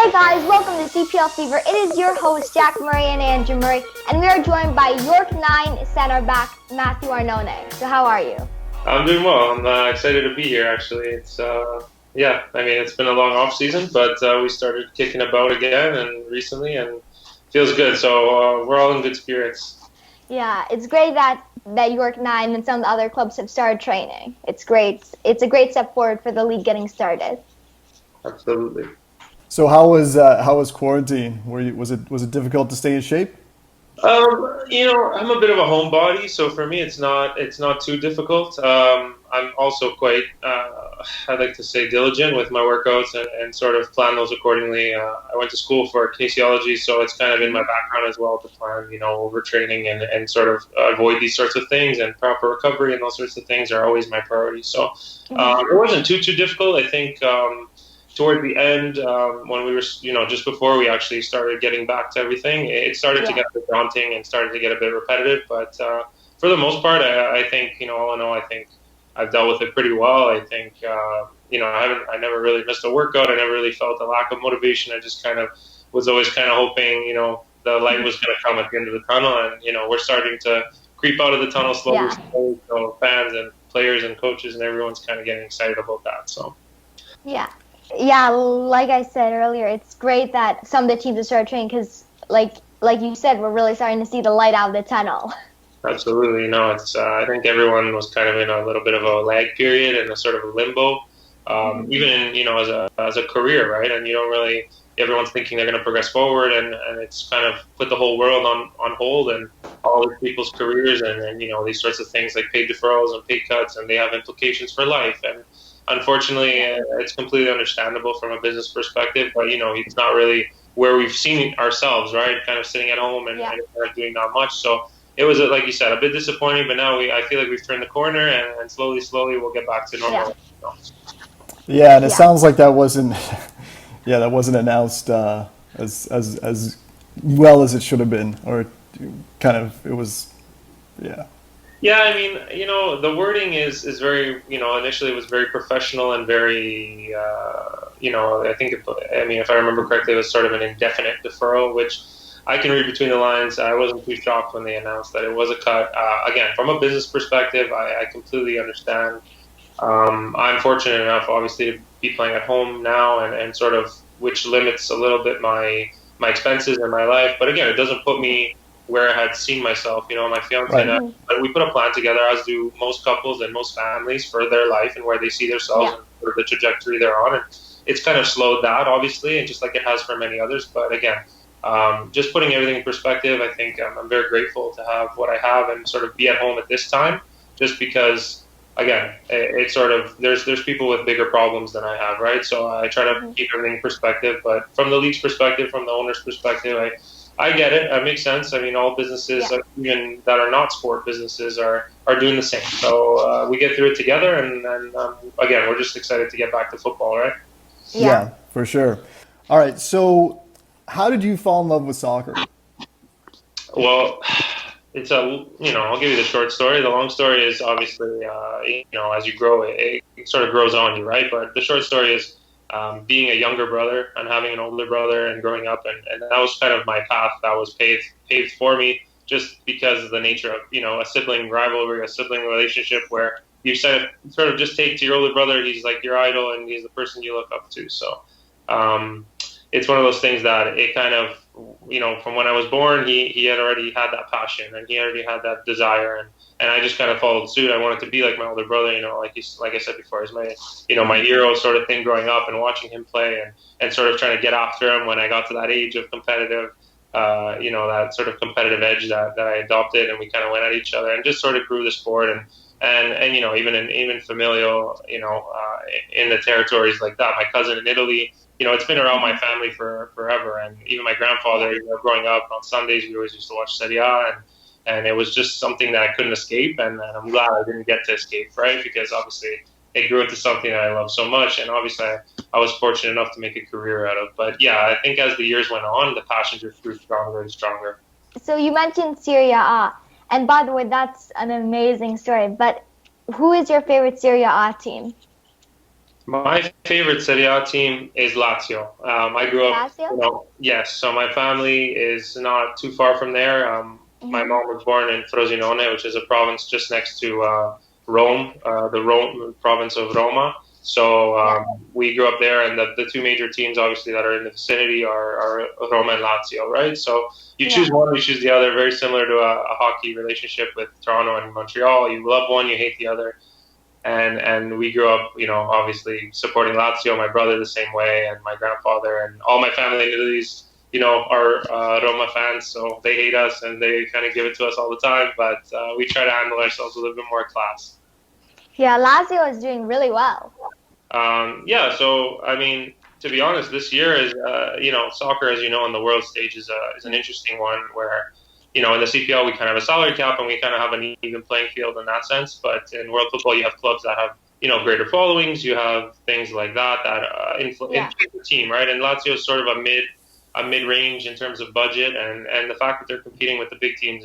Hey guys, welcome to CPL Fever. It is your host, Jack Murray and Andrew Murray, and we are joined by York9 center back, Matthew Arnone. So how are you? I'm doing well. I'm excited to be here, actually. It's been a long off season, but we started kicking about again and recently, and feels good. So we're all in good spirits. Yeah, it's great that York9 and some of the other clubs have started training. It's great. It's a great step forward for the league getting started. Absolutely. So how was quarantine? Was it difficult to stay in shape? I'm a bit of a homebody, so for me, it's not too difficult. I'm also quite, I like to say, diligent with my workouts and sort of plan those accordingly. I went to school for kinesiology, so it's kind of in my background as well to plan, overtraining and sort of avoid these sorts of things, and proper recovery and those sorts of things are always my priority. So it wasn't too difficult. I think. Toward the end, when we were, just before we actually started getting back to everything, it started to get a bit daunting and started to get a bit repetitive. But for the most part, I think, all in all, I think I've dealt with it pretty well. I think, I never really missed a workout. I never really felt a lack of motivation. I just kind of was always kind of hoping, the light was going to come at the end of the tunnel. And, we're starting to creep out of the tunnel slowly. So fans and players and coaches and everyone's kind of getting excited about that. So. Yeah, like I said earlier, it's great that some of the teams have started training because, like you said, we're really starting to see the light out of the tunnel. Absolutely. No, it's. I think everyone was kind of in a little bit of a lag period and a sort of a limbo, even in, as a career, right? And you don't really. Everyone's thinking they're going to progress forward, and it's kind of put the whole world on hold, and all these people's careers, and these sorts of things like paid deferrals and pay cuts, and they have implications for life. And unfortunately, it's completely understandable from a business perspective, but it's not really where we've seen ourselves, right? Kind of sitting at home and kind of doing not much. So it was, like you said, a bit disappointing, but now I feel like we've turned the corner, and slowly we'll get back to normal. Yeah, and it sounds like that wasn't, that wasn't announced as well as it should have been, or kind of it was, yeah. Yeah, I mean, the wording is very, initially it was very professional and very, I think, if I remember correctly, it was sort of an indefinite deferral, which I can read between the lines. I wasn't too shocked when they announced that it was a cut. Again, from a business perspective, I completely understand. I'm fortunate enough, obviously, to be playing at home now, and sort of, which limits a little bit my expenses and my life. But again, it doesn't put me where I had seen myself. My fiance and I, but we put a plan together, as do most couples and most families, for their life and where they see themselves and for the trajectory they're on. And it's kind of slowed that, obviously, and just like it has for many others. But again, just putting everything in perspective, I think I'm very grateful to have what I have and sort of be at home at this time, just because, again, it's sort of, there's people with bigger problems than I have, right? So I try to keep everything in perspective. But from the league's perspective, from the owner's perspective, I get it. It makes sense. I mean, all businesses, even that are not sport businesses, are doing the same. So we get through it together, and again, we're just excited to get back to football, right? Yeah, for sure. All right, so how did you fall in love with soccer? Well, it's I'll give you the short story. The long story is obviously, as you grow, it sort of grows on you, right? But the short story is, being a younger brother and having an older brother and growing up, and that was kind of my path that was paved for me, just because of the nature of, a sibling rivalry, a sibling relationship where you sort of just take to your older brother. He's like your idol, and he's the person you look up to. So it's one of those things that it kind of, from when I was born, he had already had that passion, and he already had that desire, and I just kind of followed suit. I wanted to be like my older brother, like I said before, he's my, my hero sort of thing growing up, and watching him play, and sort of trying to get after him when I got to that age of competitive, that sort of competitive edge that I adopted, and we kind of went at each other and just sort of grew the sport, and even familial, in the territories like that. My cousin in Italy, it's been around my family for forever, and even my grandfather, growing up on Sundays, we always used to watch Serie A, and it was just something that I couldn't escape, and I'm glad I didn't get to escape, right? Because obviously it grew into something that I love so much, and obviously I was fortunate enough to make a career out of. But yeah, I think as the years went on, the passion just grew stronger and stronger. So you mentioned Serie A, and by the way, that's an amazing story. But who is your favorite Serie A team? My favorite Serie A team is Lazio. I grew up, Lazio? yes. So my family is not too far from there. My Hmm. mom was born in Frosinone, which is a province just next to Rome, the Rome province of Roma. So Yeah. we grew up there, and the two major teams, obviously, that are in the vicinity are Roma and Lazio, right? So you choose Yeah. one, you choose the other. Very similar to a hockey relationship with Toronto and Montreal. You love one, you hate the other. And we grew up, obviously supporting Lazio. My brother the same way, and my grandfather and all my family in Italy, are Roma fans, so they hate us and they kind of give it to us all the time. But we try to handle ourselves with a bit more class. Yeah, Lazio is doing really well. Yeah, so I mean, to be honest, this year is, soccer, as you know, on the world stage is an interesting one where, in the CPL we kind of have a salary cap and we kind of have an even playing field in that sense. But in world football, you have clubs that have, greater followings. You have things like that Yeah. influence the team, right? And Lazio is sort of a mid range in terms of budget, and the fact that they're competing with the big teams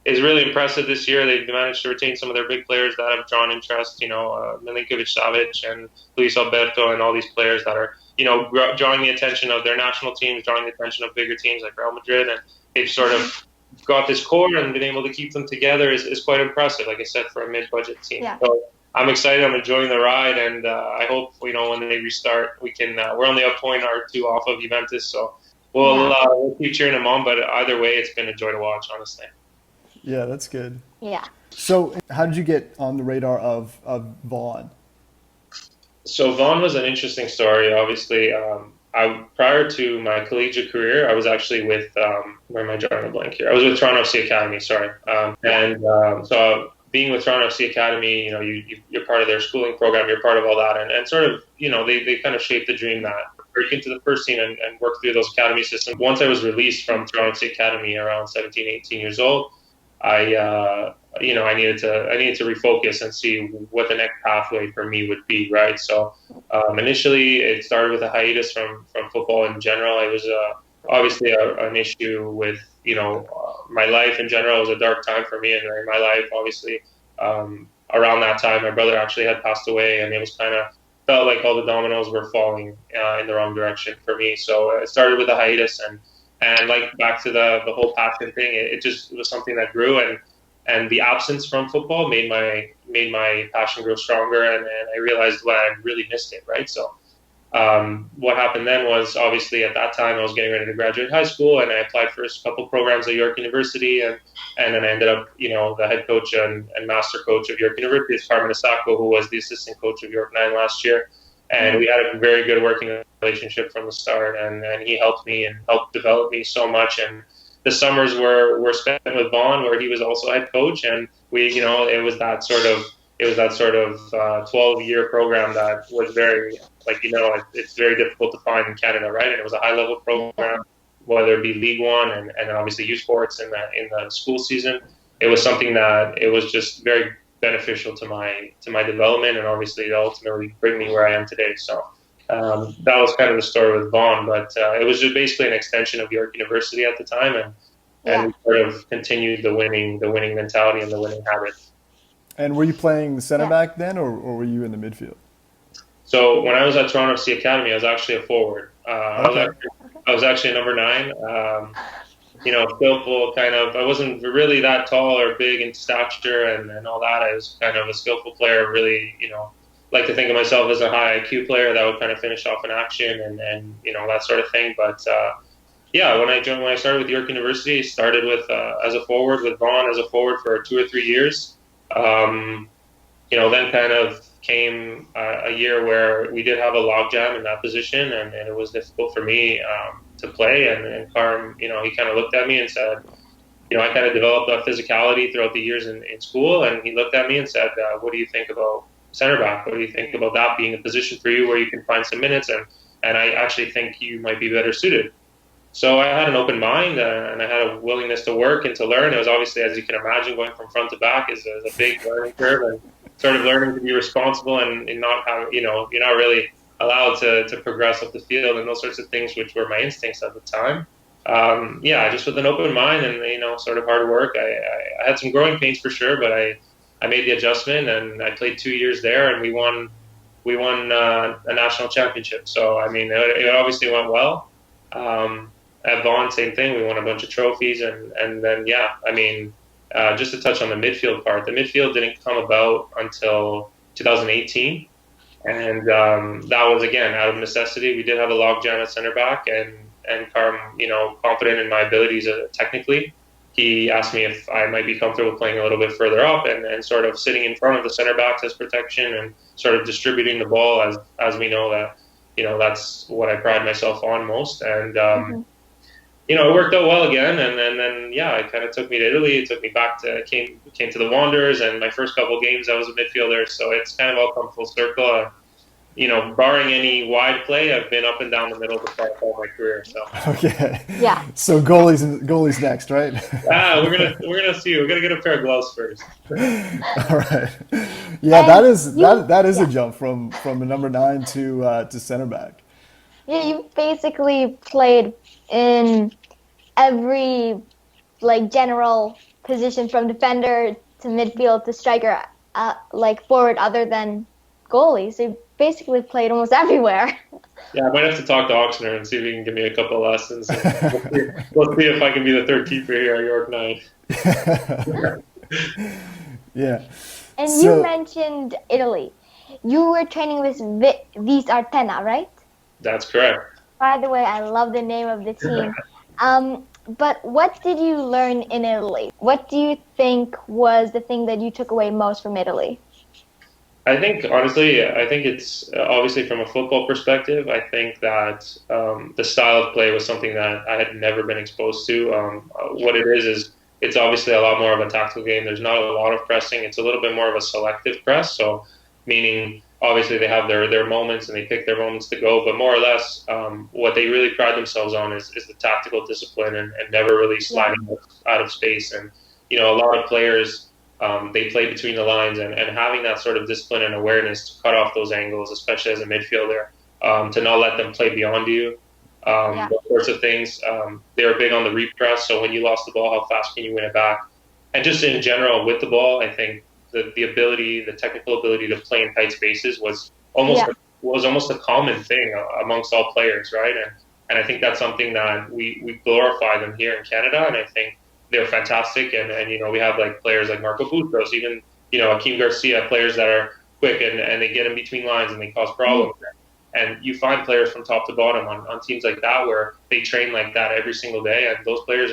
is really impressive this year. They've managed to retain some of their big players that have drawn interest, Milinkovic-Savic and Luis Alberto and all these players that are, drawing the attention of their national teams, drawing the attention of bigger teams like Real Madrid. And they've sort of got this core and been able to keep them together is quite impressive, like I said, for a mid-budget team. Yeah. So I'm excited. I'm enjoying the ride. And I hope, when they restart, we can, we're only a point or two off of Juventus. So we'll keep cheering them on. But either way, it's been a joy to watch, honestly. Yeah, that's good. Yeah. So, how did you get on the radar of Vaughn? So Vaughn was an interesting story. Obviously, I prior to my collegiate career, I was actually with where am I drawing a blank here? I was with Toronto FC Academy. Sorry, so being with Toronto FC Academy, you're part of their schooling program. You're part of all that, and sort of they kind of shaped the dream that break into the first team and work through those academy systems. Once I was released from Toronto FC Academy around 17, 18 years old, I needed to refocus and see what the next pathway for me would be, right? So initially, it started with a hiatus from football in general. It was obviously an issue with my life in general. It was a dark time for me in my life. Obviously, around that time, my brother actually had passed away, and it was kind of felt like all the dominoes were falling in the wrong direction for me. So it started with a hiatus, and like back to the whole passion thing, it was something that grew, and the absence from football made my passion grow stronger, and I realized I really missed it, right? So what happened then was, obviously at that time I was getting ready to graduate high school, and I applied for a couple programs at York University, and then I ended up, the head coach and master coach of York University is Carmen Asako, who was the assistant coach of York9 last year. And we had a very good working relationship from the start, and he helped me and helped develop me so much. And the summers were spent with Vaughn, where he was also head coach, and it was that sort of 12-year program that was very, it's very difficult to find in Canada, right? And it was a high level program, whether it be League One and then obviously youth sports in the school season. It was something that it was just very beneficial to my development, and obviously it ultimately bring me where I am today. So that was kind of the story with Vaughn, but it was just basically an extension of York University at the time, and we sort of continued the winning mentality and the winning habit. And were you playing center back then, or were you in the midfield? So when I was at Toronto FC Academy, I was actually a forward. I was actually a number 9. Skillful kind of. I wasn't really that tall or big in stature and all that. I was kind of a skillful player. Really, like to think of myself as a high IQ player that would kind of finish off an action and that sort of thing. But when I started with York University, I started with as a forward with Vaughn as a forward for 2 or 3 years. Then kind of came a year where we did have a logjam in that position, and it was difficult for me to play. And Carm, he kind of looked at me and said, I kind of developed a physicality throughout the years in school, and he looked at me and said, what do you think about center back? What do you think about that being a position for you where you can find some minutes? And I actually think you might be better suited. So I had an open mind, and I had a willingness to work and to learn. It was obviously, as you can imagine, going from front to back is a big learning curve, and sort of learning to be responsible and not have, you're not really allowed to progress up the field and those sorts of things, which were my instincts at the time. Just with an open mind and, sort of hard work. I had some growing pains for sure, but I made the adjustment, and I played 2 years there, and we won we won a national championship. So, I mean, it obviously went well. At Vaughn, same thing. We won a bunch of trophies. And then, yeah, I mean, just to touch on the midfield part, the midfield didn't come about until 2018. And that was, again, out of necessity. We did have a logjam at center back, and Carm, confident in my abilities technically, he asked me if I might be comfortable playing a little bit further up and sort of sitting in front of the center backs as protection and sort of distributing the ball as we know that, that's what I pride myself on most. And, it worked out well again. And then yeah, it kind of took me to Italy. It took me back came to the Wanderers, and my first couple of games I was a midfielder. So it's kind of all come full circle. Barring any wide play, I've been up and down the middle of the park all my career. So Okay. Yeah. So goalies next, right? we're gonna see. We're gonna get a pair of gloves first. All right. Yeah, And that is a jump from a number 9 to center back. Yeah, you basically played in every general position from defender to midfield to striker, forward, other than goalie. So you basically played almost everywhere. Yeah, I might have to talk to Oxner and see if he can give me a couple of lessons. We'll see if I can be the third keeper here at York9. Yeah. And you mentioned Italy. You were training with Vis Artena, right? That's correct. By the way, I love the name of the team. But what did you learn in Italy? What do you think was the thing that you took away most from Italy? I think, honestly, it's obviously from a football perspective. I think that the style of play was something that I had never been exposed to. What it is it's obviously a lot more of a tactical game. There's not a lot of pressing. It's a little bit more of a selective press. So, meaning, obviously, they have their moments and they pick their moments to go. But more or less, what they really pride themselves on is the tactical discipline and never really sliding out of space. And, a lot of players, they play between the lines, and having that sort of discipline and awareness to cut off those angles, especially as a midfielder, to not let them play beyond you, those sorts of things. They were big on the repress, so when you lost the ball, how fast can you win it back? And just in general, with the ball, I think the technical ability to play in tight spaces was almost a common thing amongst all players, right? And I think that's something that we glorify them here in Canada, and I think they're fantastic. And we have players like Marco Bustos, even Akeem Garcia, players that are quick and they get in between lines and they cause problems. And you find players from top to bottom on teams like that where they train like that every single day, and those players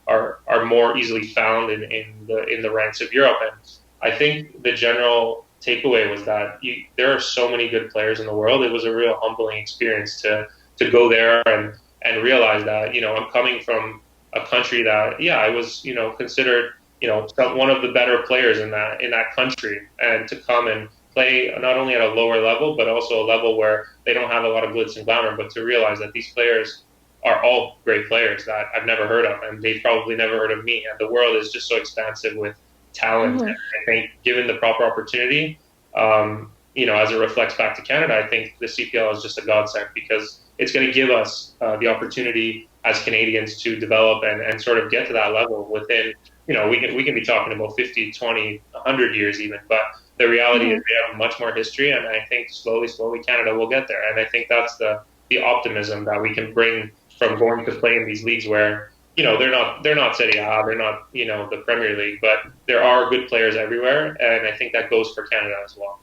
are more easily found in the ranks of Europe. And I think the general takeaway was that there are so many good players in the world. It was a real humbling experience to go there and realize that I'm coming from a country that I was considered one of the better players in that country, and to come and play not only at a lower level but also a level where they don't have a lot of glitz and glamour, but to realize that these players are all great players that I've never heard of, and they've probably never heard of me. And the world is just so expansive with talent. And I think given the proper opportunity, as it reflects back to Canada, I think the CPL is just a godsend, because it's going to give us the opportunity as Canadians to develop and sort of get to that level within, we can be talking about 50, 20, 100 years even, but the reality is we have much more history, and I think slowly Canada will get there. And I think that's the optimism that we can bring from going to play in these leagues where, they're not Serie A, they're not, the Premier League, but there are good players everywhere, and I think that goes for Canada as well.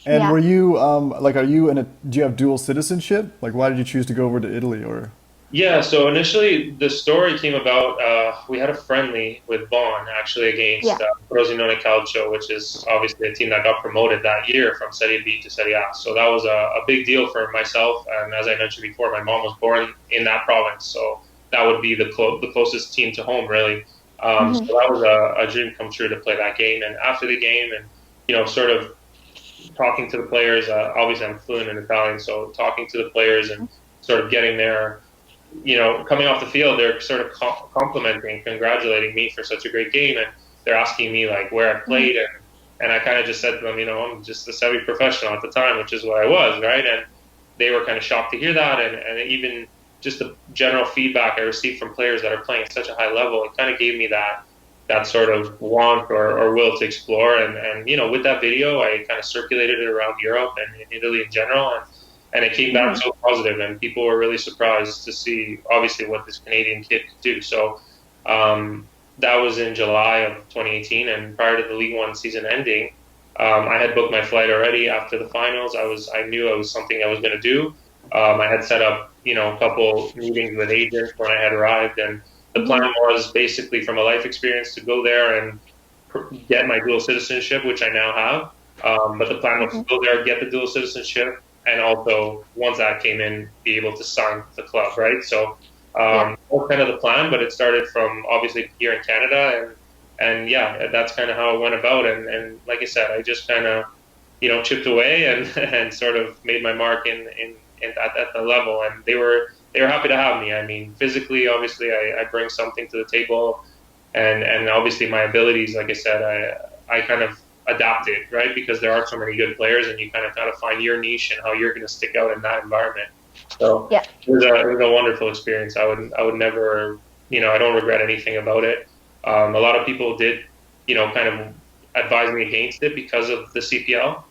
And were you do you have dual citizenship? Why did you choose to go over to Italy? Or Yeah, so initially the story came about, we had a friendly with Vaughn actually against Frosinone Calcio, which is obviously a team that got promoted that year from Serie B to Serie A. So that was a big deal for myself, and as I mentioned before, my mom was born in that province, so that would be the closest team to home, really. So that was a dream come true to play that game. And after the game, and sort of talking to the players, obviously I'm fluent in Italian, so talking to the players and sort of getting their, coming off the field, they're sort of complimenting, congratulating me for such a great game, and they're asking me where I played, and I kind of just said to them, I'm just a semi-professional at the time, which is what I was, right? And they were kind of shocked to hear that, and even just the general feedback I received from players that are playing at such a high level, it kind of gave me that that sort of want or will to explore. And with that video, I kind of circulated it around Europe and in Italy in general, and it came back so positive, and people were really surprised to see obviously what this Canadian kid could do. So that was in July of 2018, and prior to the League One season ending, I had booked my flight already after the finals. I knew it was something I was going to do. I had set up, a couple meetings with agents when I had arrived, and the plan was basically from a life experience to go there and get my dual citizenship, which I now have. But the plan was to go there, get the dual citizenship, and also once that came in, be able to sign the club, right? So that was kind of the plan, but it started from obviously here in Canada, and yeah, that's kind of how it went about. And like I said, I just kind of chipped away and sort of made my mark at the level, and they were happy to have me. I mean, physically, obviously, I bring something to the table, and obviously my abilities, like I said, I kind of adapted, right? Because there are so many good players, and you kind of got to find your niche and how you're going to stick out in that environment. So it was a wonderful experience. I would never, I don't regret anything about it. A lot of people did, kind of advise me against it because of the CPL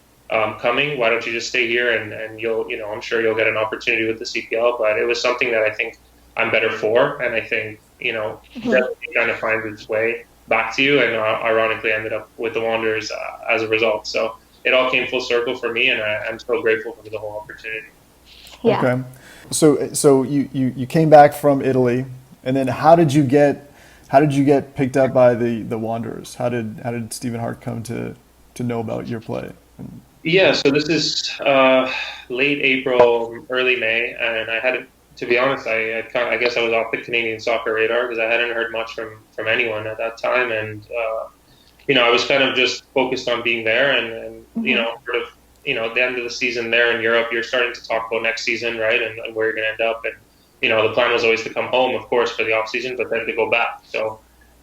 coming. Why don't you just stay here and you'll, I'm sure you'll get an opportunity with the CPL. But it was something that I think I'm better for, and I think, definitely kind of finds its way back to you, and ironically ended up with the Wanderers as a result. So it all came full circle for me, and I'm so grateful for the whole opportunity. Yeah. Okay. So you came back from Italy, and then how did you get picked up by the Wanderers? How did Stephen Hart come to know about your play? Yeah, so this is late April, early May, and I hadn't, to be honest, I guess I was off the Canadian soccer radar because I hadn't heard much from anyone at that time, and I was kind of just focused on being there, and sort of, at the end of the season there in Europe, you're starting to talk about next season, right, and where you're going to end up, and the plan was always to come home, of course, for the off season, but then to go back. So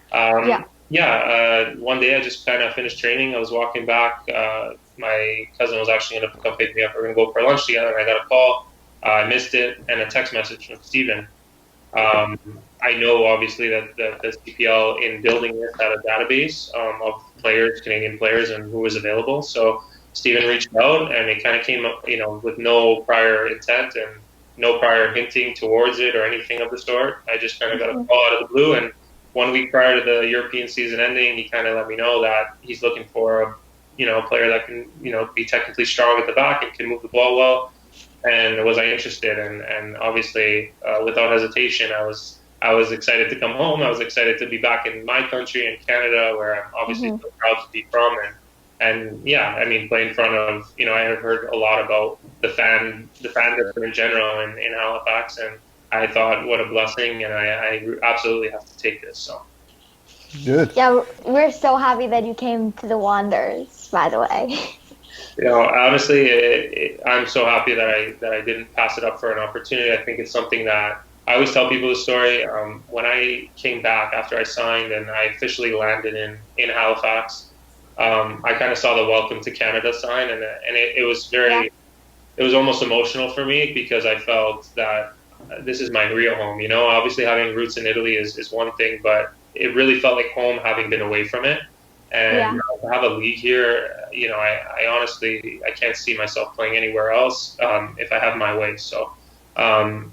one day I just kind of finished training. I was walking back. My cousin was actually going to come pick me up. We are going to go for lunch together, and I got a call. I missed it, and a text message from Stephen. I know, obviously, that the CPL, in building this, had a database of players, Canadian players, and who was available. So Stephen reached out, and it kind of came up, with no prior intent and no prior hinting towards it or anything of the sort. I just kind of got a call out of the blue, and 1 week prior to the European season ending, he kind of let me know that he's looking for a player that can, be technically strong at the back and can move the ball well. And was I interested? And obviously, without hesitation, I was excited to come home. I was excited to be back in my country, in Canada, where I'm obviously so proud to be from. And yeah, I mean, play in front of, I have heard a lot about the fan in general in Halifax, and I thought, what a blessing, and I absolutely have to take this. So good. Yeah, we're so happy that you came to the Wanderers, by the way. Honestly, I'm so happy that I didn't pass it up for an opportunity. I think it's something that I always tell people the story. When I came back after I signed and I officially landed in Halifax, I kind of saw the Welcome to Canada sign, and it was very, it was almost emotional for me because I felt that this is my real home. Obviously having roots in Italy is one thing, but it really felt like home having been away from it. And to have a league here, I honestly, I can't see myself playing anywhere else if I have my way. So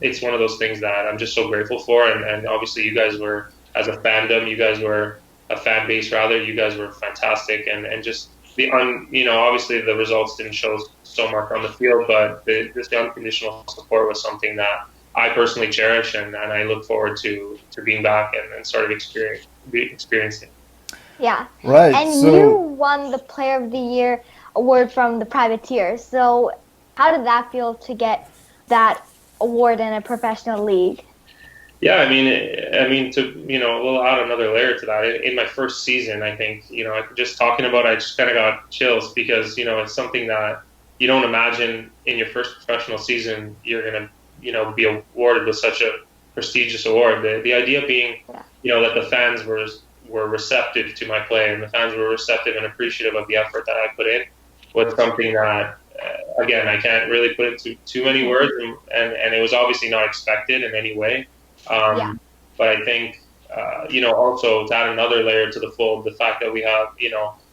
it's one of those things that I'm just so grateful for. And obviously you guys were, as a fandom, you guys were a fan base rather, you guys were fantastic. And just obviously the results didn't show so much on the field, but just the unconditional support was something that I personally cherish, and I look forward to being back and sort of experiencing. Yeah. Right. And so, you won the Player of the Year award from the Privateers. So how did that feel to get that award in a professional league? Yeah, I mean, we'll add another layer to that. In my first season, I think, just talking about it, I just kind of got chills because, it's something that you don't imagine in your first professional season you're going to, be awarded with such a prestigious award. The idea being, that the fans were receptive to my play, and the fans were receptive and appreciative of the effort that I put in was something that, again, I can't really put into too many words, and it was obviously not expected in any way. But I think, also to add another layer to the fold, the fact that we have,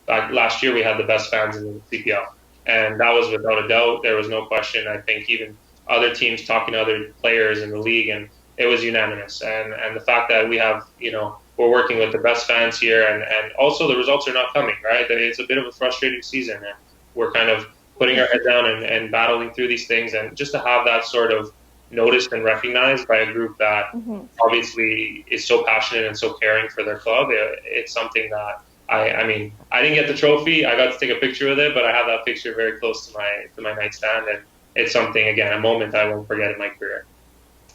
back last year we had the best fans in the CPL, and that was without a doubt. There was no question. I think even other teams talking to other players in the league, and it was unanimous. And the fact that we have, we're working with the best fans here, and also the results are not coming, right? It's a bit of a frustrating season, and we're kind of putting our head down and battling through these things, and just to have that sort of noticed and recognized by a group that obviously is so passionate and so caring for their club, it's something that I mean, I didn't get the trophy. I got to take a picture with it, but I have that picture very close to my nightstand, and it's something, again, a moment I won't forget in my career.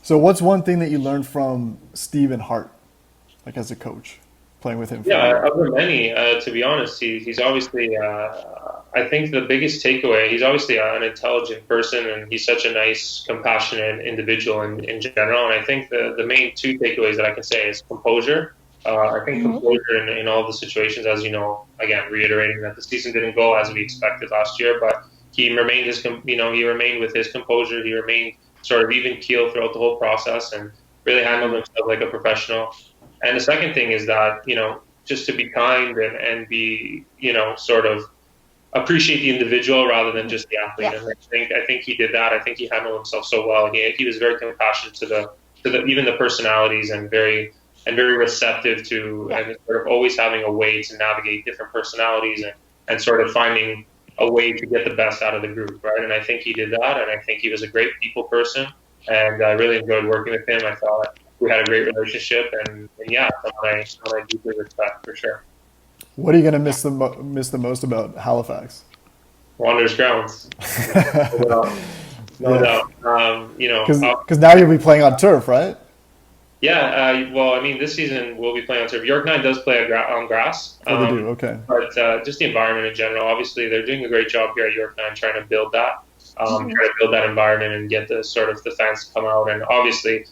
So what's one thing that you learned from Stephen Hart, like as a coach, playing with him? Yeah, other many, to be honest. He's obviously, I think the biggest takeaway, he's obviously an intelligent person, and he's such a nice, compassionate individual in general. And I think the main two takeaways that I can say is composure. I think composure in all the situations, as you know, again, reiterating that the season didn't go as we expected last year, but he remained he remained with his composure. He remained sort of even keel throughout the whole process and really handled himself like a professional. And the second thing is that, just to be kind and be, sort of appreciate the individual rather than just the athlete. Yeah. And I think he did that. I think he handled himself so well. He was very compassionate to the even the personalities, and very receptive to, and sort of always having a way to navigate different personalities, and sort of finding a way to get the best out of the group, right? And I think he did that, and I think he was a great people person, and I really enjoyed working with him. I thought we had a great relationship, and yeah, someone I deeply respect for sure. What are you going to miss the most about Halifax? Wanderers grounds. No doubt. Because now you'll be playing on turf, right? Yeah, well, I mean, this season we'll be playing on turf. York9 does play on grass. Oh, they do, okay. But just the environment in general, obviously they're doing a great job here at York9 trying to build that, trying to build that environment and get the fans to come out. And obviously,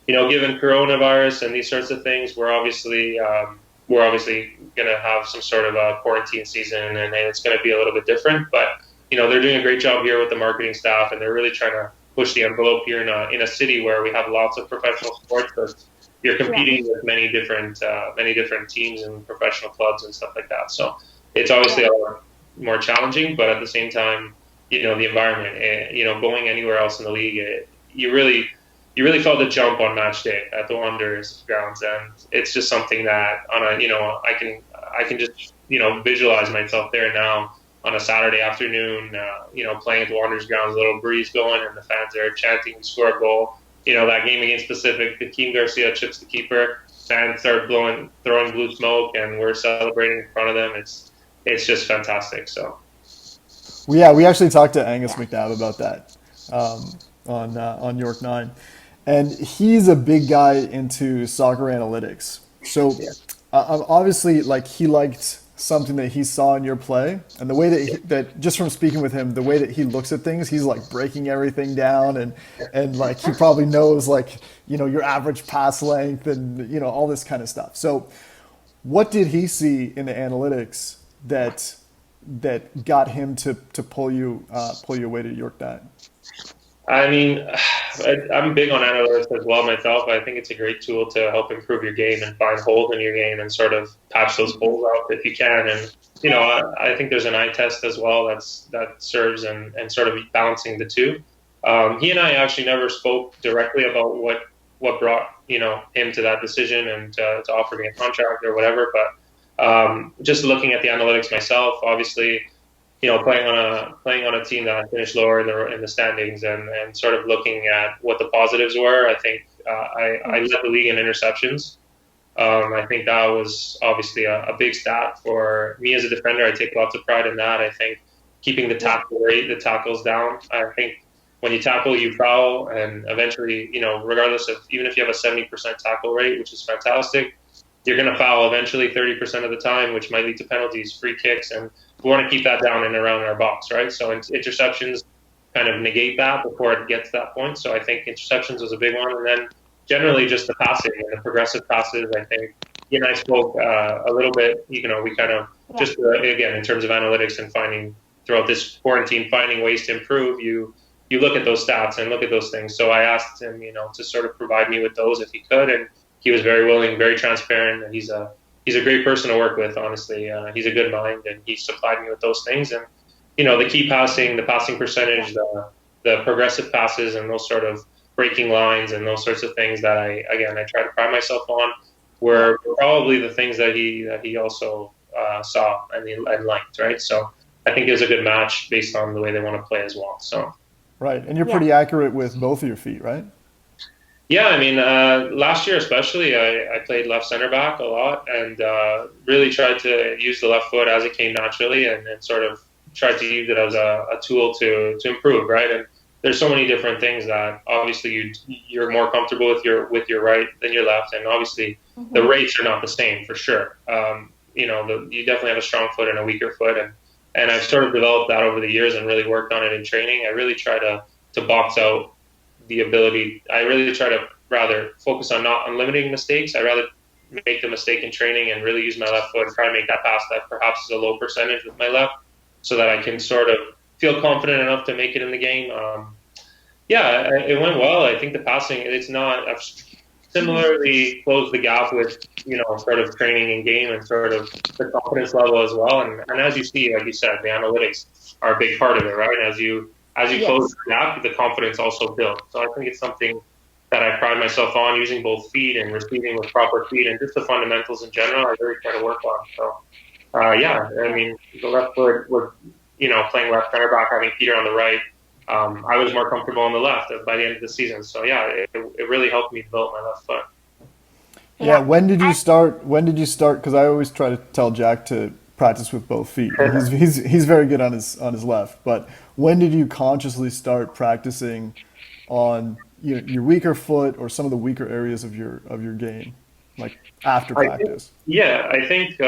given coronavirus and these sorts of things, we're obviously going to have some sort of a quarantine season, and it's going to be a little bit different. But they're doing a great job here with the marketing staff, and they're really trying to push the envelope here in a city where we have lots of professional sports. But you're competing with many different teams and professional clubs and stuff like that. So it's obviously a lot more challenging, but at the same time, the environment, going anywhere else in the league, you really felt the jump on match day at the Wanderers grounds, and it's just something that I can just visualize myself there now on a Saturday afternoon, playing at the Wanderers grounds, a little breeze going, and the fans are chanting, "Score a goal!" That game against Pacific, Hakeem Garcia chips the keeper, fans start throwing blue smoke, and we're celebrating in front of them. It's just fantastic. So, we actually talked to Angus McNabb about that on York9. And he's a big guy into soccer analytics. So obviously, like, he liked something that he saw in your play, and the way that just from speaking with him, the way that he looks at things, he's like breaking everything down, and like he probably knows, like, your average pass length and all this kind of stuff. So what did he see in the analytics that got him to pull you away to York9? I mean, I'm big on analytics as well myself. I think it's a great tool to help improve your game and find holes in your game and sort of patch those holes out if you can. And, I think there's an eye test as well that serves and sort of balancing the two. He and I actually never spoke directly about what brought, him to that decision and to offer me a contract or whatever. But just looking at the analytics myself, obviously, playing on a team that finished lower in the standings and sort of looking at what the positives were, I think I led the league in interceptions. I think that was obviously a big stat for me as a defender. I take lots of pride in that. I think keeping the tackle rate, the tackles down. I think when you tackle, you foul, and eventually, regardless of, even if you have a 70% tackle rate, which is fantastic, you're going to foul eventually 30% of the time, which might lead to penalties, free kicks, and we want to keep that down and around our box, right? So interceptions kind of negate that before it gets to that point. So I think interceptions was a big one. And then generally just the passing and the progressive passes, I think he and I spoke a little bit, we kind of just, again, in terms of analytics and finding throughout this quarantine, finding ways to improve, you look at those stats and look at those things. So I asked him, to sort of provide me with those if he could. And he was very willing, very transparent, and he's a great person to work with. Honestly, he's a good mind, and he supplied me with those things. And the key passing, the passing percentage, the progressive passes, and those sort of breaking lines, and those sorts of things that I try to pride myself on were probably the things that he also saw and liked, right? So I think it was a good match based on the way they want to play as well. So Right, and you're pretty accurate with both of your feet, right? yeah, I mean, last year especially, I played left center back a lot, and really tried to use the left foot as it came naturally, and sort of tried to use it as a tool to improve, right? And there's so many different things that obviously you're more comfortable with your right than your left, and obviously the rates are not the same for sure. You definitely have a strong foot and a weaker foot, and I've sort of developed that over the years and really worked on it in training. I really try to box out the ability. I really try to rather focus on not limiting mistakes. I rather make the mistake in training and really use my left foot and try to make that pass that perhaps is a low percentage with my left, so that I can sort of feel confident enough to make it in the game. It went well. I think the passing, it's not. I've similarly closed the gap with sort of training in game and sort of the confidence level as well. And as you see, like you said, the analytics are a big part of it, right? As you close the gap, the confidence also builds. So I think it's something that I pride myself on, using both feet and receiving with proper feet, and just the fundamentals in general. I really try to work on. So I mean, the left foot was, playing left center back, having Peter on the right. I was more comfortable on the left by the end of the season. So it really helped me develop my left foot. Yeah. When did you start? Because I always try to tell Jack to practice with both feet. He's very good on his left. But when did you consciously start practicing on your weaker foot or some of the weaker areas of your game, like after practice? I think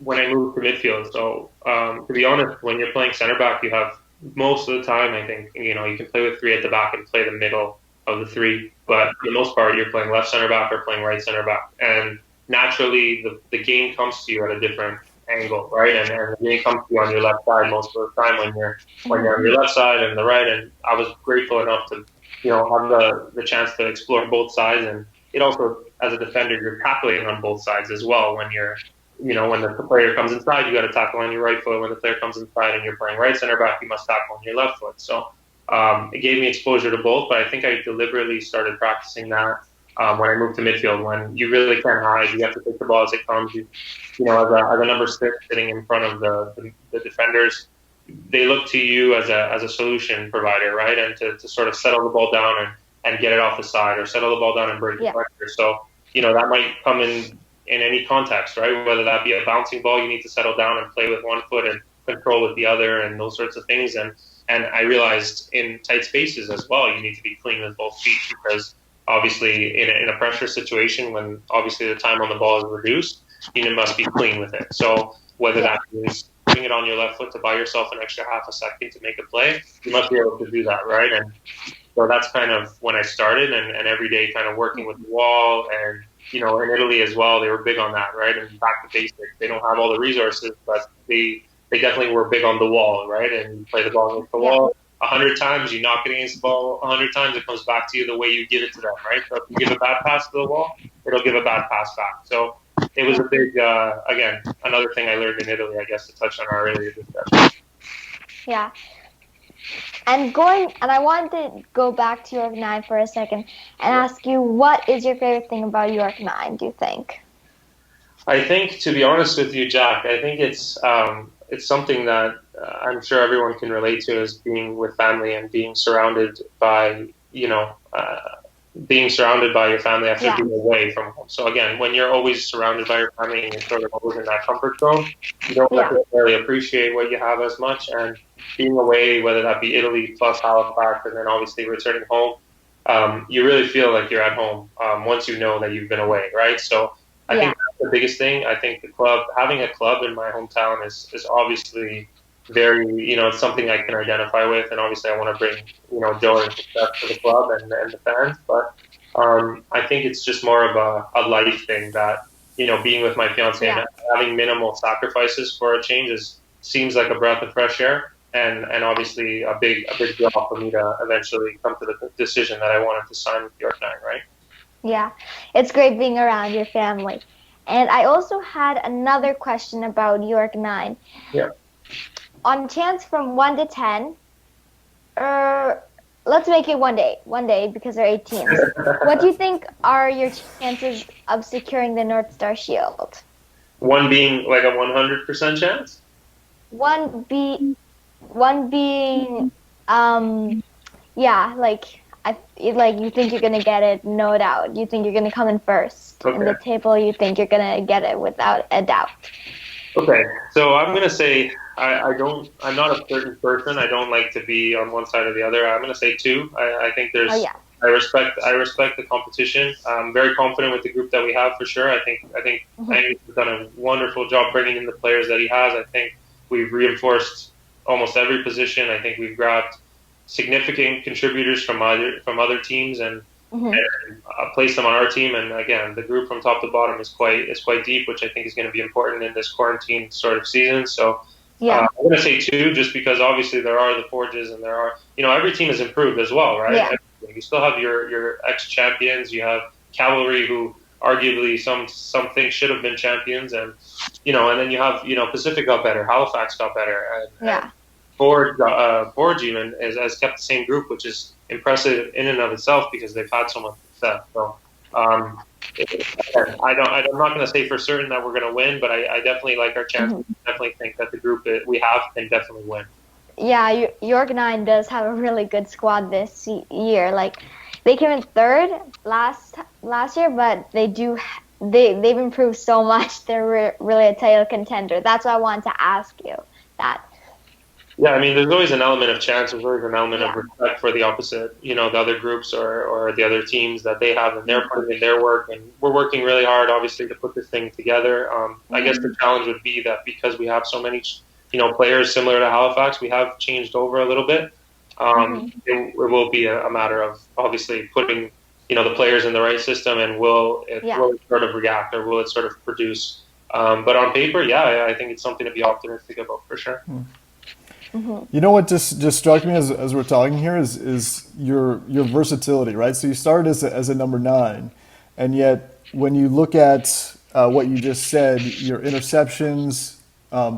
when I moved to midfield. So to be honest, when you're playing center back, you have most of the time, I think, you can play with three at the back and play the middle of the three. But for the most part, you're playing left center back or playing right center back. And naturally, the game comes to you at a different angle, right? And the game comes to you on your left side most of the time when you're on your left side and the right. And I was grateful enough to, have the chance to explore both sides. And it also, as a defender, you're tackling on both sides as well. When you're when the player comes inside, you got to tackle on your right foot. When the player comes inside and you're playing right center back, you must tackle on your left foot. So it gave me exposure to both, but I think I deliberately started practicing that when I moved to midfield, when you really can't hide. You have to take the ball as it comes. As a number 6 sitting in front of the defenders, they look to you as a solution provider, right? And to sort of settle the ball down and get it off the side, or settle the ball down and break the pressure. So, that might come in any context, right? Whether that be a bouncing ball, you need to settle down and play with one foot and control with the other, and those sorts of things. And I realized in tight spaces as well, you need to be clean with both feet, because obviously in a pressure situation, when obviously the time on the ball is reduced, you must be clean with it. So whether that means putting it on your left foot to buy yourself an extra half a second to make a play, you must be able to do that, right? And so that's kind of when I started, and every day kind of working with the wall. And in Italy as well, they were big on that, right? And back to basics. They don't have all the resources, but they definitely were big on the wall, right? And you play the ball against the wall 100 times, you knock it against the ball 100 times, it comes back to you the way you give it to them, right? So if you give a bad pass to the wall, it'll give a bad pass back. So it was a big, again, another thing I learned in Italy, I guess, to touch on our earlier discussion. Yeah. And I wanted to go back to York9 for a second and ask you, what is your favorite thing about York9, do you think? I think, to be honest with you, Jack, I think it's something that I'm sure everyone can relate to, is being with family and being surrounded by, being surrounded by your family after being away from home. So again, when you're always surrounded by your family and you're sort of always in that comfort zone, you don't necessarily appreciate what you have as much. And being away, whether that be Italy plus Halifax, and then obviously returning home, you really feel like you're at home once you know that you've been away, right? So I think that's the biggest thing. I think having a club in my hometown is obviously very, it's something I can identify with, and obviously I want to bring, joy and success to the club and the fans. But I think it's just more of a life thing that, being with my fiance and having minimal sacrifices for a change seems like a breath of fresh air, and obviously a big draw for me to eventually come to the decision that I wanted to sign with York9, right? Yeah, it's great being around your family. And I also had another question about York 9. Yeah. On chance from 1 to 10, or let's make it 1 day because there are 8 teams. What do you think are your chances of securing the North Star Shield? One being like a 100% chance? One be one being yeah, like you think you're gonna get it, no doubt. You think you're gonna come in first. In Okay. the table, you think you're gonna get it without a doubt. Okay, so I'm gonna say I'm not a certain person. I don't like to be on one side or the other. I'm gonna say two. I think Oh there's yeah. I respect the competition. I'm very confident with the group that we have for sure. I think Hmm. Angus has done a wonderful job bringing in the players that he has. I think we've reinforced almost every position. I think we've grabbed significant contributors from other teams Hmm. and place them on our team. And again, the group from top to bottom is quite deep, which I think is going to be important in this quarantine sort of season. So Yeah. I'm going to say two, just because obviously there are the forges and there are every team has improved as well, right? Yeah. You still have your ex champions, you have cavalry who arguably some things should have been champions, and then you have Pacific got better, Halifax got better, and Yeah. Forge even has kept the same group, which is impressive in and of itself because they've had so much success. So um, I'm not going to say for certain that we're going to win, but I definitely like our chances. Hmm. I definitely think that the group that we have can definitely win. Yeah, York 9 does have a really good squad this year. Like they came in third last year, but they've improved so much. They're really a title contender. That's why I wanted to ask you that. Yeah, I mean, there's always an element of chance. There's always an element of Yeah. respect for the opposite, the other groups or the other teams that they have, and they're putting in their work, and we're working really hard, obviously, to put this thing together. I guess Hmm. the challenge would be that because we have so many, players similar to Halifax, we have changed over a little bit. Hmm. It will be a matter of obviously putting, the players in the right system, and Yeah. will it sort of react or will it sort of produce? But on paper, yeah, I think it's something to be optimistic about for sure. Hmm. You know what just struck me as we're talking here is your versatility, right? So you started as a number 9, and yet when you look at what you just said, your interceptions,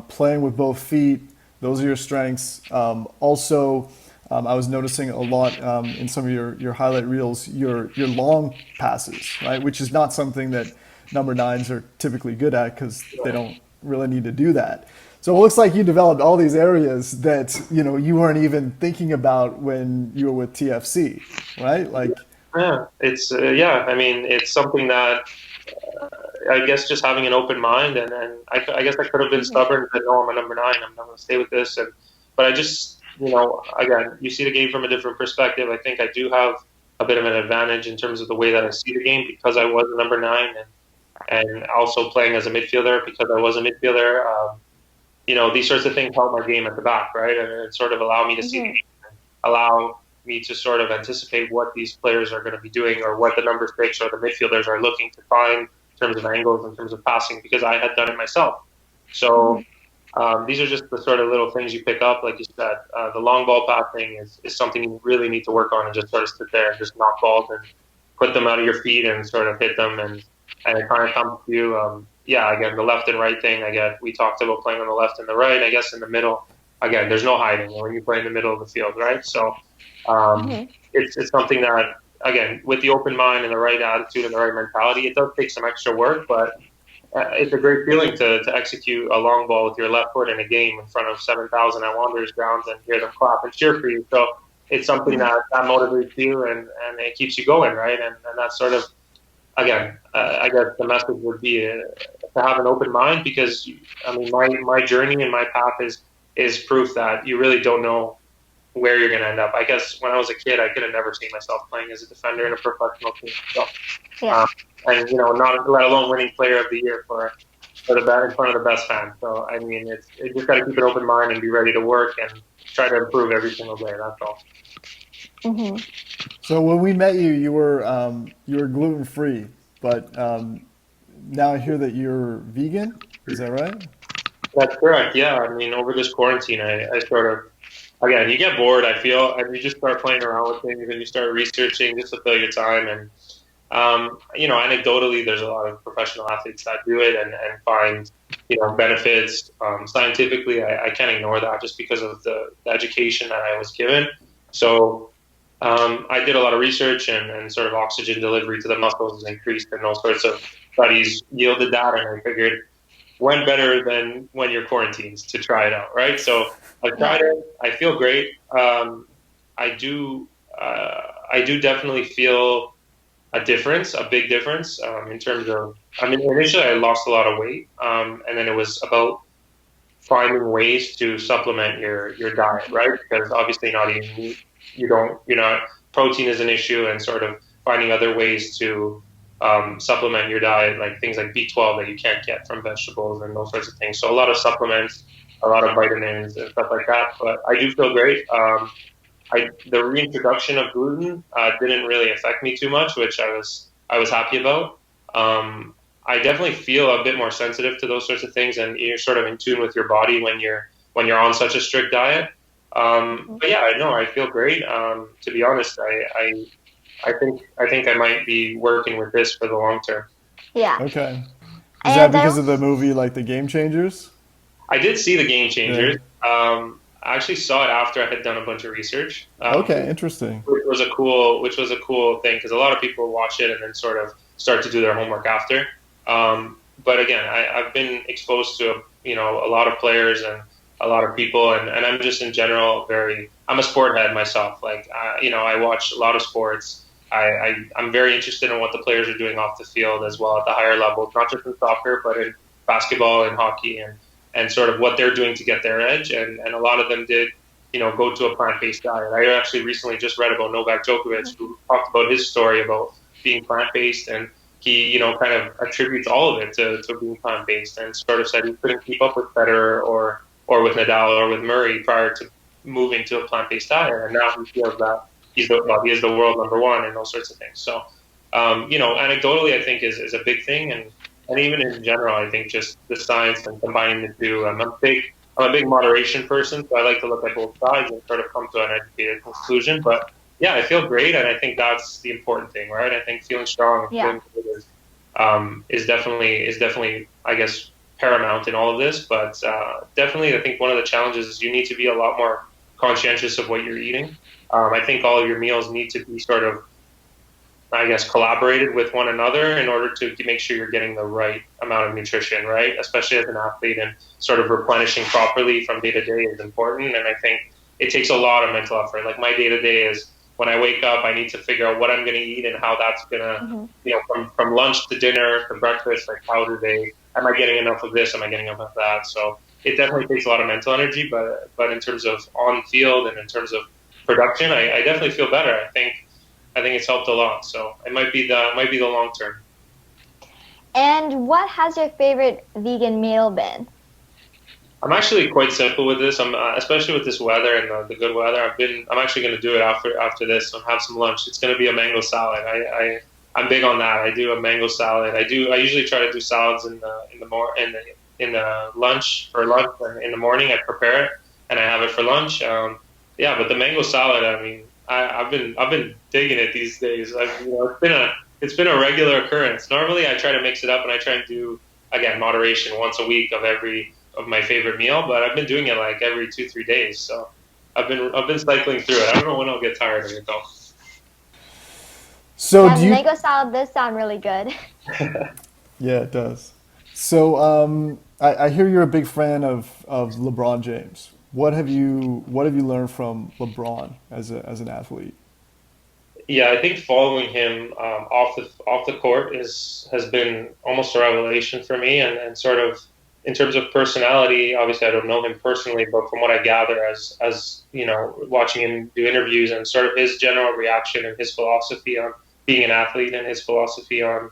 playing with both feet, those are your strengths. Also, I was noticing a lot in some of your highlight reels, your long passes, right? Which is not something that number 9s are typically good at because they don't really need to do that. So it looks like you developed all these areas that you weren't even thinking about when you were with TFC, right? Like, Yeah, it's yeah. I mean, it's something that I guess just having an open mind, and I guess I could have been Hmm. stubborn and said, no, I'm a number 9. I'm not going to stay with this. But I just, again, you see the game from a different perspective. I think I do have a bit of an advantage in terms of the way that I see the game because I was a number 9 and also playing as a midfielder because I was a midfielder. These sorts of things help my game at the back, right? And it sort of allow me to see the Hmm. game, allow me to sort of anticipate what these players are going to be doing or what the number 6 or the midfielders are looking to find in terms of angles, in terms of passing, because I had done it myself. So Hmm. these are just the sort of little things you pick up, like you said. The long ball passing is something you really need to work on and just sort of sit there and just knock balls and put them out of your feet and sort of hit them and it kind of comes to you. Yeah, again, the left and right thing. Again, we talked about playing on the left and the right. I guess in the middle, again, there's no hiding when you play in the middle of the field, right? So um, Hmm. it's something that again, with the open mind and the right attitude and the right mentality, it does take some extra work, but it's a great feeling to execute a long ball with your left foot in a game in front of 7,000 at Wanderers grounds and hear them clap and cheer for you. So it's something Hmm. that motivates you and it keeps you going, right? And that's sort of, again, I guess the message would be to have an open mind because, I mean, my journey and my path is proof that you really don't know where you're going to end up. I guess when I was a kid, I could have never seen myself playing as a defender in a professional team. So, Yeah. um, and not let alone winning Player of the Year for the in front of the best fans. So I mean, you just got to keep an open mind and be ready to work and try to improve every single day. That's all. Hmm. so when we met you, you were gluten free, but now I hear that you're vegan. Is that right? That's correct. Yeah, I mean, over this quarantine, I sort of again, you get bored. I feel, and you just start playing around with things and you start researching just to fill your time and Anecdotally, there's a lot of professional athletes that do it and find, benefits. Scientifically, I can't ignore that just because of the education that I was given. So I did a lot of research and sort of oxygen delivery to the muscles is increased, and all sorts of studies yielded that. And I figured, when better than when you're quarantined to try it out, right? So I've tried Yeah. it. I feel great. I do. I do definitely feel a difference, a big difference in terms of. I mean, initially I lost a lot of weight, and then it was about finding ways to supplement your diet, right? Because obviously not eating meat, protein is an issue, and sort of finding other ways to supplement your diet, like things like B12 that you can't get from vegetables and those sorts of things. So a lot of supplements, a lot of vitamins and stuff like that. But I do feel great. The reintroduction of gluten didn't really affect me too much, which I was happy about. Um, I definitely feel a bit more sensitive to those sorts of things, and you're sort of in tune with your body when you're on such a strict diet. But yeah, I know I feel great. To be honest, I think I might be working with this for the long term. Yeah. Okay. Is that And I because of the also, movie, like the Game Changers? I did see the Game Yeah. Changers. I actually saw it after I had done a bunch of research. Okay, interesting. Which was a cool thing because a lot of people watch it and then sort of start to do their homework after. But again, I've been exposed to a lot of players and a lot of people, and I'm just in general I'm a sport head myself. Like I watch a lot of sports. I'm very interested in what the players are doing off the field as well at the higher levels, not just in soccer, but in basketball and hockey and sort of what they're doing to get their edge. And a lot of them did go to a plant-based diet. I actually recently just read about Novak Djokovic, who talked about his story about being plant-based, and he, kind of attributes all of it to being plant-based, and sort of said he couldn't keep up with Federer or with Nadal or with Murray prior to moving to a plant-based diet, and now he feels that he is the world number one and those sorts of things. So, anecdotally, I think is a big thing, and even in general, I think just the science and combining the two. I'm a big moderation person, so I like to look at both sides and sort of come to an educated conclusion. But yeah, I feel great, and I think that's the important thing, right? I think feeling strong and yeah. feeling good is definitely, I guess, paramount in all of this. But definitely, I think one of the challenges is you need to be a lot more conscientious of what you're eating. I think all of your meals need to be sort of, I guess, collaborated with one another in order to make sure you're getting the right amount of nutrition, right? Especially as an athlete, and sort of replenishing properly from day to day is important. And I think it takes a lot of mental effort. Like my day to day is when I wake up, I need to figure out what I'm going to eat and how that's going to, Hmm. from lunch to dinner to breakfast, like am I getting enough of this? Am I getting enough of that? So it definitely takes a lot of mental energy, but in terms of on field and in terms of production, I definitely feel better. I think it's helped a lot. So it might be the long term. And what has your favorite vegan meal been? I'm actually quite simple with this. Especially with this weather and the good weather. I'm actually going to do it after this and have some lunch. It's going to be a mango salad. I'm big on that. I do a mango salad. I usually try to do salads in the lunch for lunch, and in the morning I prepare it and I have it for lunch. Yeah, but the mango salad. I mean, I've been digging it these days. It's been a regular occurrence. Normally I try to mix it up and I try and do, again, moderation once a week of my favorite meal, but I've been doing it like every 2-3 days. So I've been cycling through it. I don't know when I'll get tired of it though. So Yeah, do you? mango salad does sound really good. Yeah, it does. So I hear you're a big fan of LeBron James. What have you learned from LeBron as an athlete? Yeah, I think following him off the court has been almost a revelation for me, and sort of in terms of personality. Obviously, I don't know him personally, but from what I gather, as watching him do interviews and sort of his general reaction and his philosophy on being an athlete and his philosophy on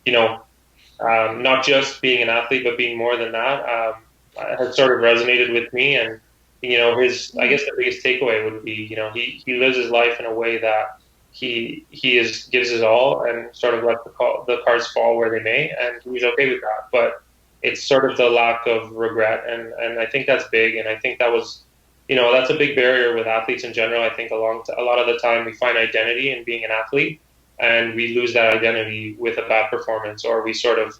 you know not just being an athlete but being more than that, has sort of resonated with me. And his, I guess, the biggest takeaway would be, he lives his life in a way that he gives his all and sort of let the cards fall where they may, and he's okay with that. But it's sort of the lack of regret, and I think that's big, and I think that's a big barrier with athletes in general. I think a lot of the time we find identity in being an athlete, and we lose that identity with a bad performance, or we sort of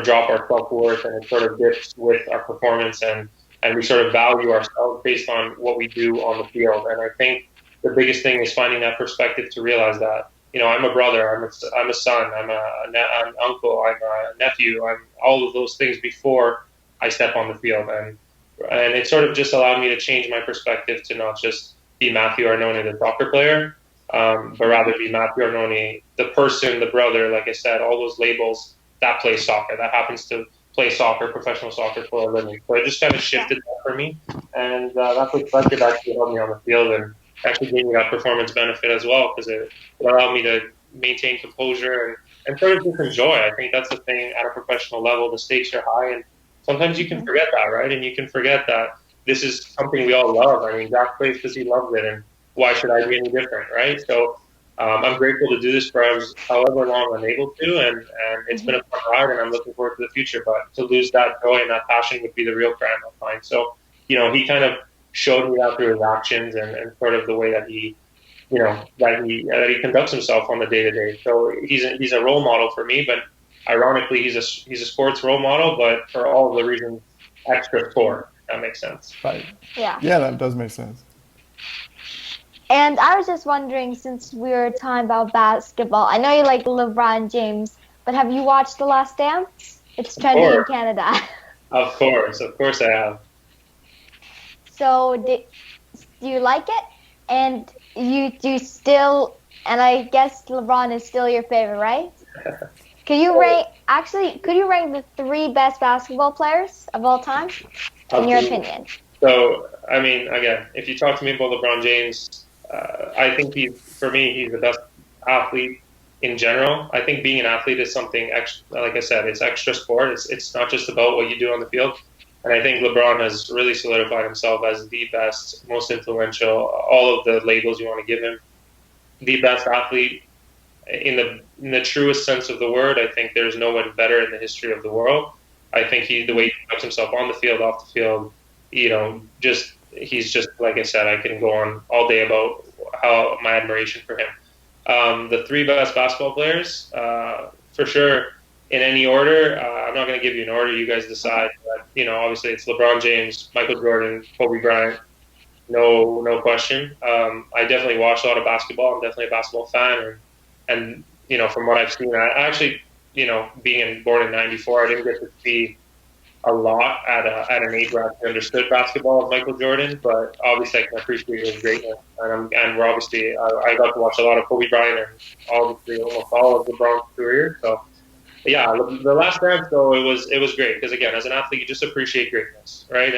drop our self-worth, and it sort of dips with our performance, and we sort of value ourselves based on what we do on the field. And I think the biggest thing is finding that perspective to realize that, I'm a brother, I'm a son, I'm an uncle, I'm a nephew, I'm all of those things before I step on the field. And it sort of just allowed me to change my perspective to not just be Matthew Arnone, the soccer player, but rather be Matthew Arnone, the person, the brother, like I said, all those labels that plays soccer, that happens to play soccer, professional soccer for a living. So it just kind of shifted that for me, and that perspective actually helped me on the field, and actually gave me that performance benefit as well, because it allowed me to maintain composure and sort of just enjoy. I think that's the thing at a professional level. The stakes are high, and sometimes you can forget that, right? And you can forget that this is something we all love. I mean, Jack plays because he loves it, and why should I be any different, right? So I'm grateful to do this for however long I'm able to, and it's been a fun ride, and I'm looking forward to the future. But to lose that joy and that passion would be the real crime, I find. So, he kind of showed me that through his actions, and sort of the way that he, that he conducts himself on the day to day. So he's a role model for me, but ironically, he's a sports role model, but for all the reasons extra sport. If that makes sense. Right. Yeah. Yeah, that does make sense. And I was just wondering, since we were talking about basketball, I know you like LeBron James, but have you watched The Last Dance? It's trending in Canada. Of course I have. So, do you like it? And you do still, and I guess LeBron is still your favorite, right? Could you rank the 3 best basketball players of all time, in your opinion? So, I mean, again, if you talk to me about LeBron James, I think he's the best athlete in general. I think being an athlete is something extra, like I said, it's extra sport. It's not just about what you do on the field. And I think LeBron has really solidified himself as the best, most influential, all of the labels you want to give him, the best athlete in the truest sense of the word. I think there's no one better in the history of the world. I think the way he conducts himself on the field, off the field, he's just, like I said, I can go on all day about how my admiration for him. The 3 best basketball players, for sure, in any order. I'm not going to give you an order. You guys decide. But, obviously it's LeBron James, Michael Jordan, Kobe Bryant. No question. I definitely watch a lot of basketball. I'm definitely a basketball fan, and from what I've seen, I actually, being born in '94, I didn't get to see a lot at an age where I understood basketball of Michael Jordan, but obviously I can appreciate his greatness, and we're obviously I got to watch a lot of Kobe Bryant and obviously almost all of LeBron's career. So yeah, the Last Dance though, it was great because again, as an athlete, you just appreciate greatness, right?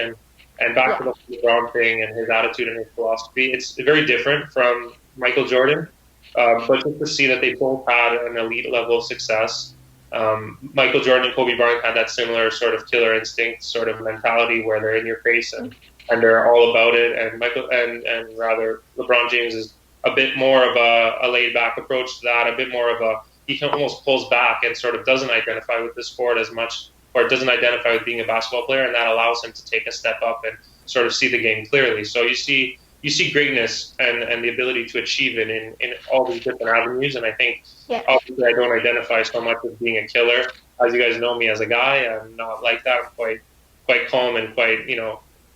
And back to the LeBron thing and his attitude and his philosophy, it's very different from Michael Jordan, but just to see that they both had an elite level of success. Michael Jordan and Kobe Bryant had that similar sort of killer instinct sort of mentality where they're in your face and they're all about it. And rather LeBron James is a bit more of a laid back approach to that, a bit more of he can almost pulls back and sort of doesn't identify with the sport as much, or doesn't identify with being a basketball player, and that allows him to take a step up and sort of see the game clearly. So you see greatness and the ability to achieve it in all these different avenues. And I think obviously I don't identify so much as being a killer. As you guys know me as a guy, I'm not like that. I'm quite calm and quite,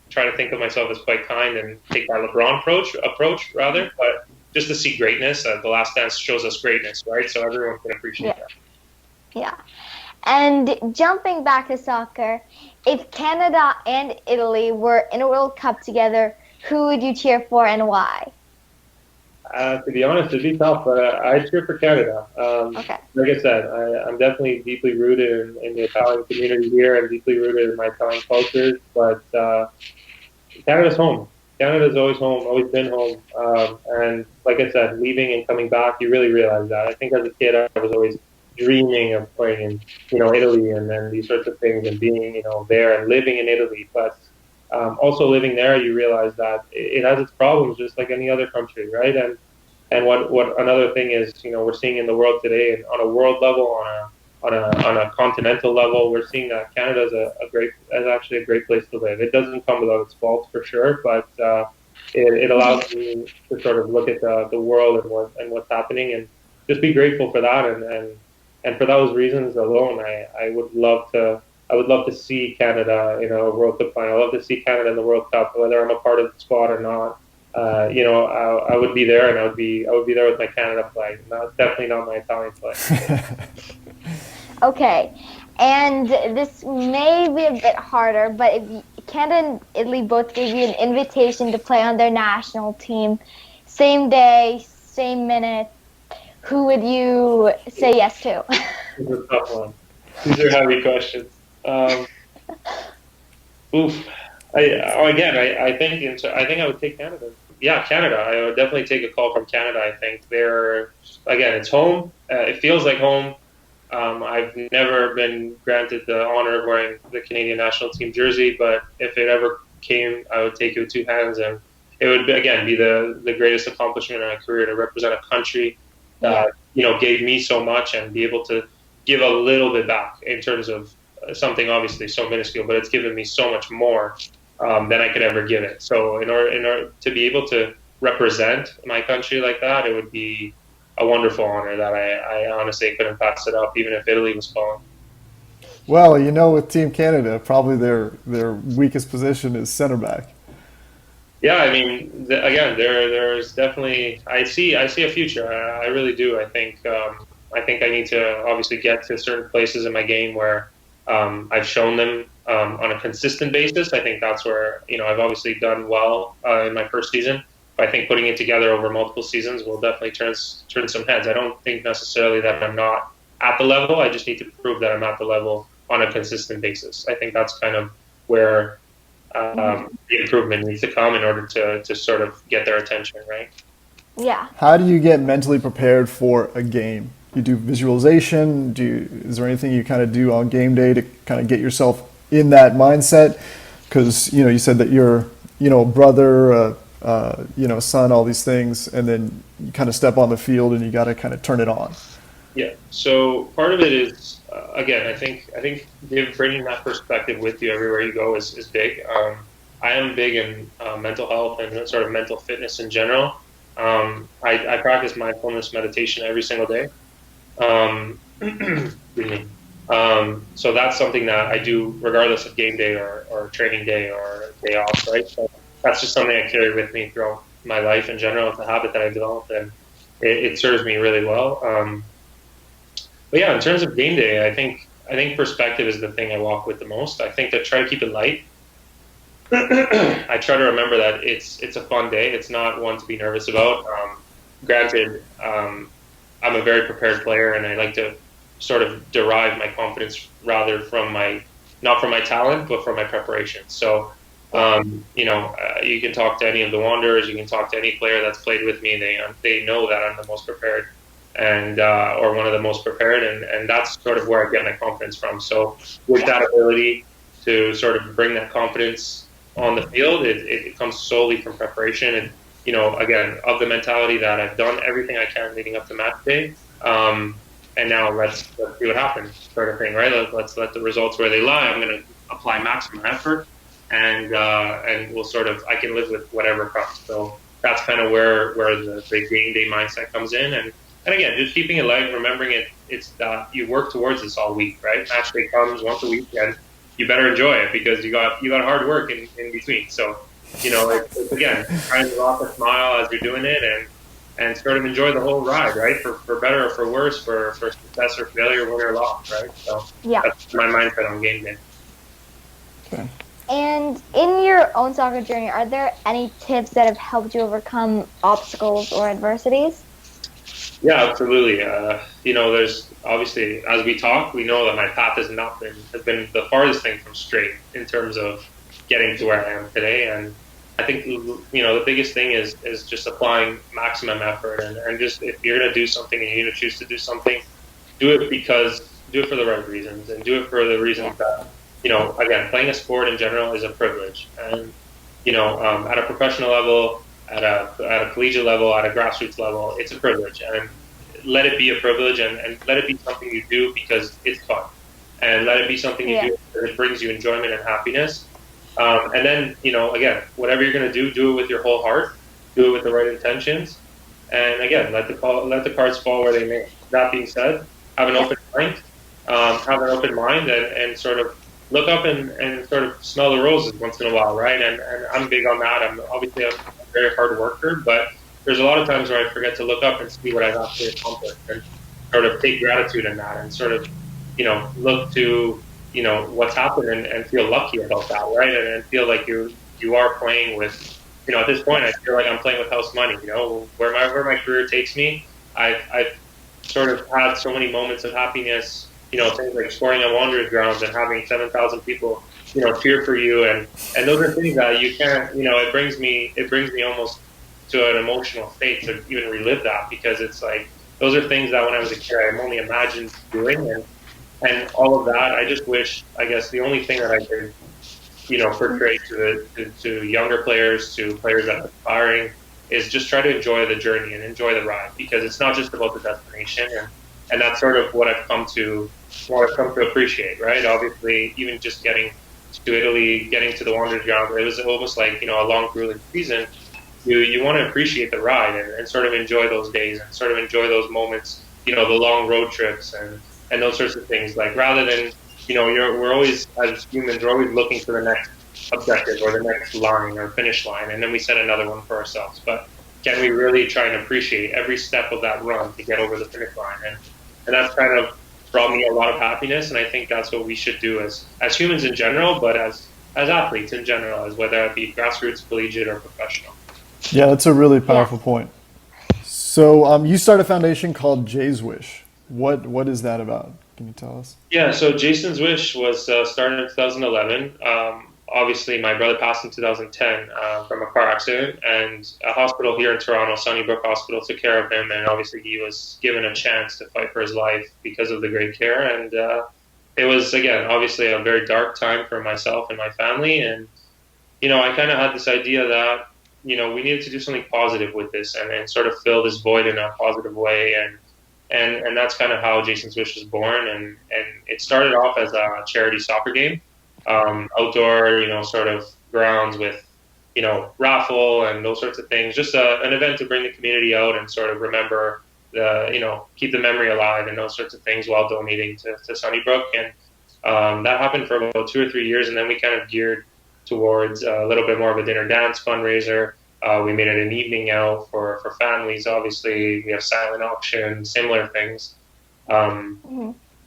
try to think of myself as quite kind and take that LeBron approach rather. But just to see greatness, The Last Dance shows us greatness, right? So everyone can appreciate that. Yeah. And jumping back to soccer, if Canada and Italy were in a World Cup together, who would you cheer for and why? To be honest, it'd be tough, but I cheer for Canada. Okay. Like I said, I'm definitely deeply rooted in the Italian community here. I'm deeply rooted in my Italian culture, but Canada's home. Canada's always home, always been home. And like I said, leaving and coming back, you really realize that. I think as a kid, I was always dreaming of playing in, Italy and then these sorts of things and being, there and living in Italy. But also living there, you realize that it has its problems just like any other country, right? And what another thing is, we're seeing in the world today, and on a world level, on a continental level, we're seeing that Canada is actually a great place to live. It doesn't come without its faults for sure, but it allows me to sort of look at the world and what's happening, just be grateful for that, and for those reasons alone, I would love to see Canada in a World Cup final. I love to see Canada in the World Cup, whether I'm a part of the squad or not. I would be there, and I would be there with my Canada flag. Definitely not my Italian flag. Okay, and this may be a bit harder, but if Canada and Italy both gave you an invitation to play on their national team, same day, same minute, who would you say yes to? This is a tough one. These are heavy questions. Oof. I think I would take Canada. Yeah, Canada. I would definitely take a call from Canada. I think it's home. It feels like home. I've never been granted the honor of wearing the Canadian national team jersey, but if it ever came, I would take it with two hands, and it would again be the greatest accomplishment in my career to represent a country that gave me so much and be able to give a little bit back in terms of something obviously so minuscule, but it's given me so much more than I could ever give it. So in order to be able to represent my country like that, it would be a wonderful honor that I honestly couldn't pass it up, even if Italy was calling. Well, with Team Canada, probably their weakest position is center back. Yeah, I mean, there's definitely I see a future. I really do. I think I need to obviously get to certain places in my game where I've shown them on a consistent basis. I think that's where I've obviously done well in my first season. But I think putting it together over multiple seasons will definitely turn some heads. I don't think necessarily that I'm not at the level. I just need to prove that I'm at the level on a consistent basis. I think that's kind of where the improvement needs to come in order to sort of get their attention, right? Yeah. How do you get mentally prepared for a game? You do visualization? Is there anything you kind of do on game day to kind of get yourself in that mindset? Because you said that you're brother, son, all these things, and then you kind of step on the field and you got to kind of turn it on. Yeah. So part of it is again, I think bringing that perspective with you everywhere you go is big. I am big in mental health and sort of mental fitness in general. I practice mindfulness meditation every single day. Excuse me. So that's something that I do regardless of game day or training day or day off, right? So that's just something I carry with me throughout my life in general. It's a habit that I developed, and it serves me really well. But yeah, in terms of game day, I think perspective is the thing I walk with the most. I think to try to keep it light. I try to remember that it's a fun day. It's not one to be nervous about. Granted, I'm a very prepared player, and I like to sort of derive my confidence rather from not from my talent, but from my preparation. So, you can talk to any of the Wanderers, you can talk to any player that's played with me, and they know that I'm the most prepared and or one of the most prepared, and that's sort of where I get my confidence from. So, with that ability to sort of bring that confidence on the field, it comes solely from preparation and again, of the mentality that I've done everything I can leading up to match day. And now let's see what happens, sort of thing, right? Let's let the results where they lie. I'm going to apply maximum effort, and we'll I can live with whatever comes. So that's kind of where the game day mindset comes in, and again, just keeping it light, remembering it's that you work towards this all week, right? Match day comes once a week, and you better enjoy it because you got hard work in between. So it's again trying to rock a smile as you're doing it, and sort of enjoy the whole ride, right? For better or for worse, for success or failure, win or loss, right? So that's my mindset on game day. Okay. And in your own soccer journey, are there any tips that have helped you overcome obstacles or adversities? Yeah, absolutely. There's obviously, as we talk, we know that my path has been the farthest thing from straight in terms of getting to where I am today. And I think, the biggest thing is just applying maximum effort and just, if you're going to do something and you're going to choose to do something, do it for the right reasons, and do it for the reasons that, again, playing a sport in general is a privilege. And, at a professional level, at a collegiate level, at a grassroots level, it's a privilege. And let it be a privilege, and let it be something you do because it's fun. And let it be something you do because it brings you enjoyment and happiness. And then, again, whatever you're going to do it with your whole heart, do it with the right intentions. And again, let the cards fall where they may. That being said, have an open mind, and sort of look up and sort of smell the roses once in a while, right? And I'm big on that. I'm obviously a very hard worker, but there's a lot of times where I forget to look up and see what I've actually accomplished, and sort of take gratitude in that, and sort of, look to, what's happened, and feel lucky about that, right? And feel like you are playing with, at this point, I feel like I'm playing with house money. Where my career takes me, I've sort of had so many moments of happiness. Things like scoring on Wanderers grounds and having 7,000 people, cheer for you, and those are things that you can't. It brings me almost to an emotional state to even relive that, because it's like those are things that when I was a kid I only imagined doing, and all of that. I just wish, I guess, the only thing that I could portray to younger players, to players that are aspiring, is just try to enjoy the journey and enjoy the ride, because it's not just about the destination, and that's sort of what I've come to appreciate, right? Obviously, even just getting to Italy, getting to the Wanderers ground, it was almost like a long grueling season. You want to appreciate the ride, and sort of enjoy those days, and sort of enjoy those moments, the long road trips, and those sorts of things. Like, rather than, we're always, as humans, we're always looking for the next objective or the next line or finish line, and then we set another one for ourselves. But can we really try and appreciate every step of that run to get over the finish line? And that's kind of brought me a lot of happiness, and I think that's what we should do as humans in general, but as athletes in general, as whether it be grassroots, collegiate, or professional. Yeah, that's a really powerful point. So you start a foundation called Jay's Wish. What is that about? Can you tell us? Yeah, so Jason's Wish was started in 2011. Obviously, my brother passed in 2010 from a car accident, and a hospital here in Toronto, Sunnybrook Hospital, took care of him, and obviously he was given a chance to fight for his life because of the great care. And it was, again, obviously a very dark time for myself and my family, and I kind of had this idea that we needed to do something positive with this, and sort of fill this void in a positive way, and that's kind of how Jason's Wish was born. And it started off as a charity soccer game, outdoor, sort of grounds with, raffle and those sorts of things. Just an event to bring the community out and sort of remember keep the memory alive and those sorts of things, while donating to Sunnybrook. And that happened for about 2 or 3 years, and then we kind of geared towards a little bit more of a dinner dance fundraiser. We made it an evening out for families. Obviously, we have silent auction, similar things. And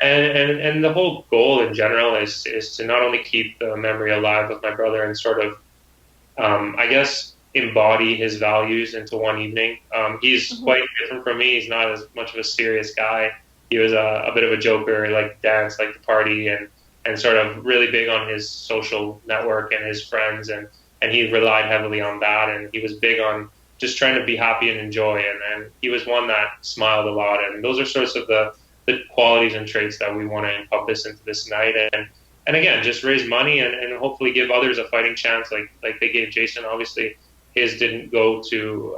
the whole goal in general is to not only keep the memory alive of my brother and sort of, I guess, embody his values into one evening. He's quite different from me. He's not as much of a serious guy. He was a bit of a joker, like dance, like the party, and sort of really big on his social network and his friends, and he relied heavily on that, and he was big on just trying to be happy and enjoy, and he was one that smiled a lot, and those are sorts of the qualities and traits that we want to encompass into this night, and again, just raise money and hopefully give others a fighting chance, like they gave Jason. Obviously, his didn't go to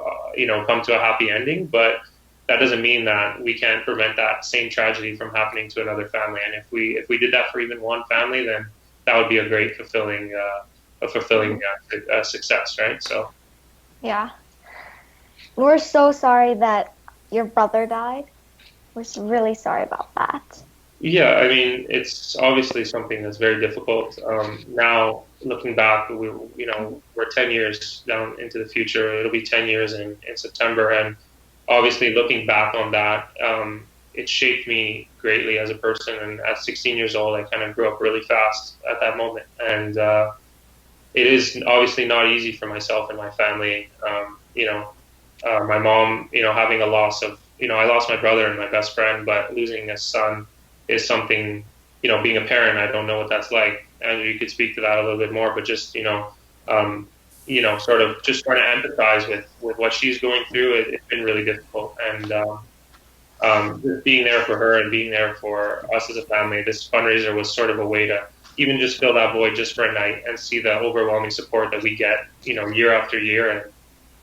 come to a happy ending, but that doesn't mean that we can't prevent that same tragedy from happening to another family. And if we did that for even one family, then that would be a great fulfilling success, right? So Yeah. We're so sorry that your brother died. We're really sorry about that. yeah, I mean, it's obviously something that's very difficult. Now, looking back, we're 10 years down into the future. It'll be 10 years in September, and obviously, looking back on that, it shaped me greatly as a person. And at 16 years old, I kind of grew up really fast at that moment. And it is obviously not easy for myself and my family. My mom, having a loss of, I lost my brother and my best friend, but losing a son is something, being a parent, I don't know what that's like. And you could speak to that a little bit more, but just, sort of just trying to empathize with what she's going through. It's been really difficult. And just being there for her and being there for us as a family, this fundraiser was sort of a way to even just fill that void just for a night and see the overwhelming support that we get, year after year. And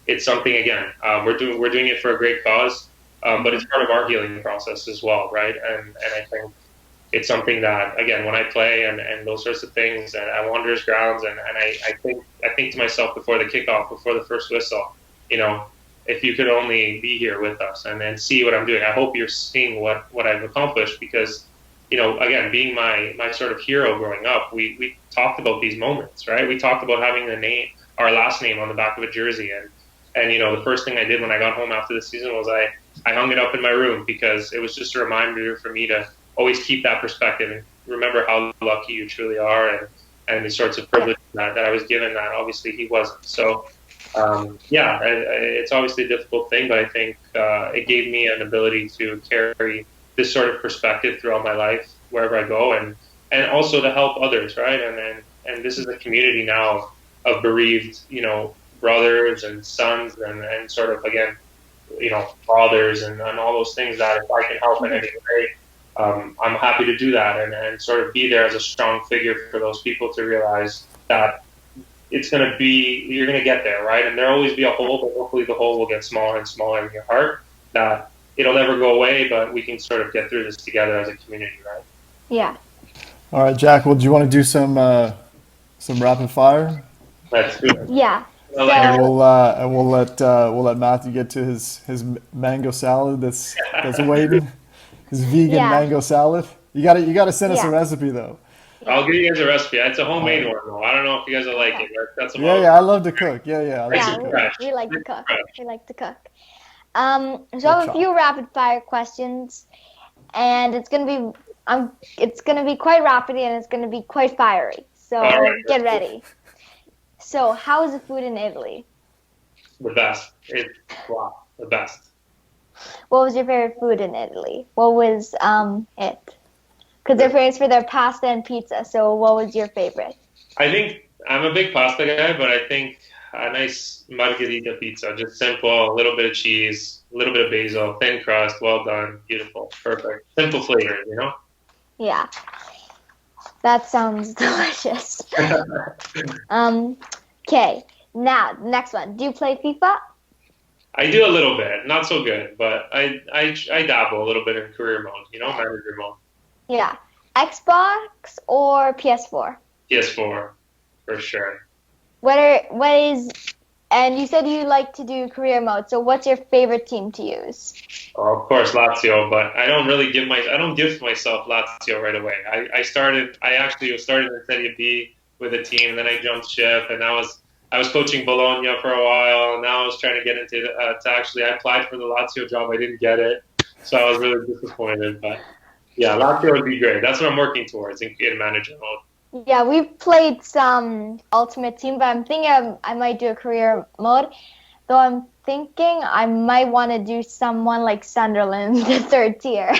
it's something, again, we're doing it for a great cause, but it's part of our healing process as well, right? And I think it's something that, again, when I play and those sorts of things, and at Wanderers grounds, and I think to myself before the kickoff, before the first whistle, if you could only be here with us and see what I'm doing. I hope you're seeing what I've accomplished because, again, being my sort of hero growing up, we talked about these moments, right? We talked about having our last name on the back of a jersey. And the first thing I did when I got home after the season was I hung it up in my room because it was just a reminder for me to always keep that perspective and remember how lucky you truly are and the sorts of privilege that I was given that obviously he wasn't. So, it's obviously a difficult thing, but I think it gave me an ability to carry this sort of perspective throughout my life wherever I go, and also to help others, right? And this is a community now of bereaved, brothers and sons and sort of, again, fathers and all those things that if I can help in any way, I'm happy to do that and sort of be there as a strong figure for those people to realize that you're going to get there, right? And there'll always be a hole, but hopefully the hole will get smaller and smaller in your heart, that it'll never go away, but we can sort of get through this together as a community, right? Yeah. All right, Jack, well, do you want to do some rapid fire? Let's do it. Yeah. And we'll let Matthew get to his mango salad that's waiting. His vegan mango salad. You gotta send us a recipe though. I'll give you guys a recipe. It's a homemade one though. I don't know if you guys will like it. But I love to cook. Yeah. We like to cook. We like to cook. So I have a few rapid fire questions, and it's gonna be quite rapid and it's gonna be quite fiery. So get ready. So how is the food in Italy? The best. The best. What was your favorite food in Italy? What was it? Because they're famous for their pasta and pizza. So what was your favorite? I think I'm a big pasta guy, but I think a nice margherita pizza, just simple, a little bit of cheese, a little bit of basil, thin crust, well done, beautiful, perfect, simple flavors, Yeah, that sounds delicious. Okay, now next one. Do you play FIFA? I do a little bit, not so good, but I dabble a little bit in career mode, manager mode. Yeah, Xbox or PS4? PS4, for sure. And you said you like to do career mode, so what's your favorite team to use? Oh, of course, Lazio, but I don't gift myself Lazio right away. I actually started in Serie B with a team, and then I jumped ship, and I was coaching Bologna for a while, and now I was trying to get into I applied for the Lazio job, I didn't get it, so I was really disappointed, but yeah, Lazio would be great. That's what I'm working towards in manager mode. Yeah, we've played some Ultimate Team, but I'm thinking I might do a career mode. Though I'm thinking I might want to do someone like Sunderland, the third tier. I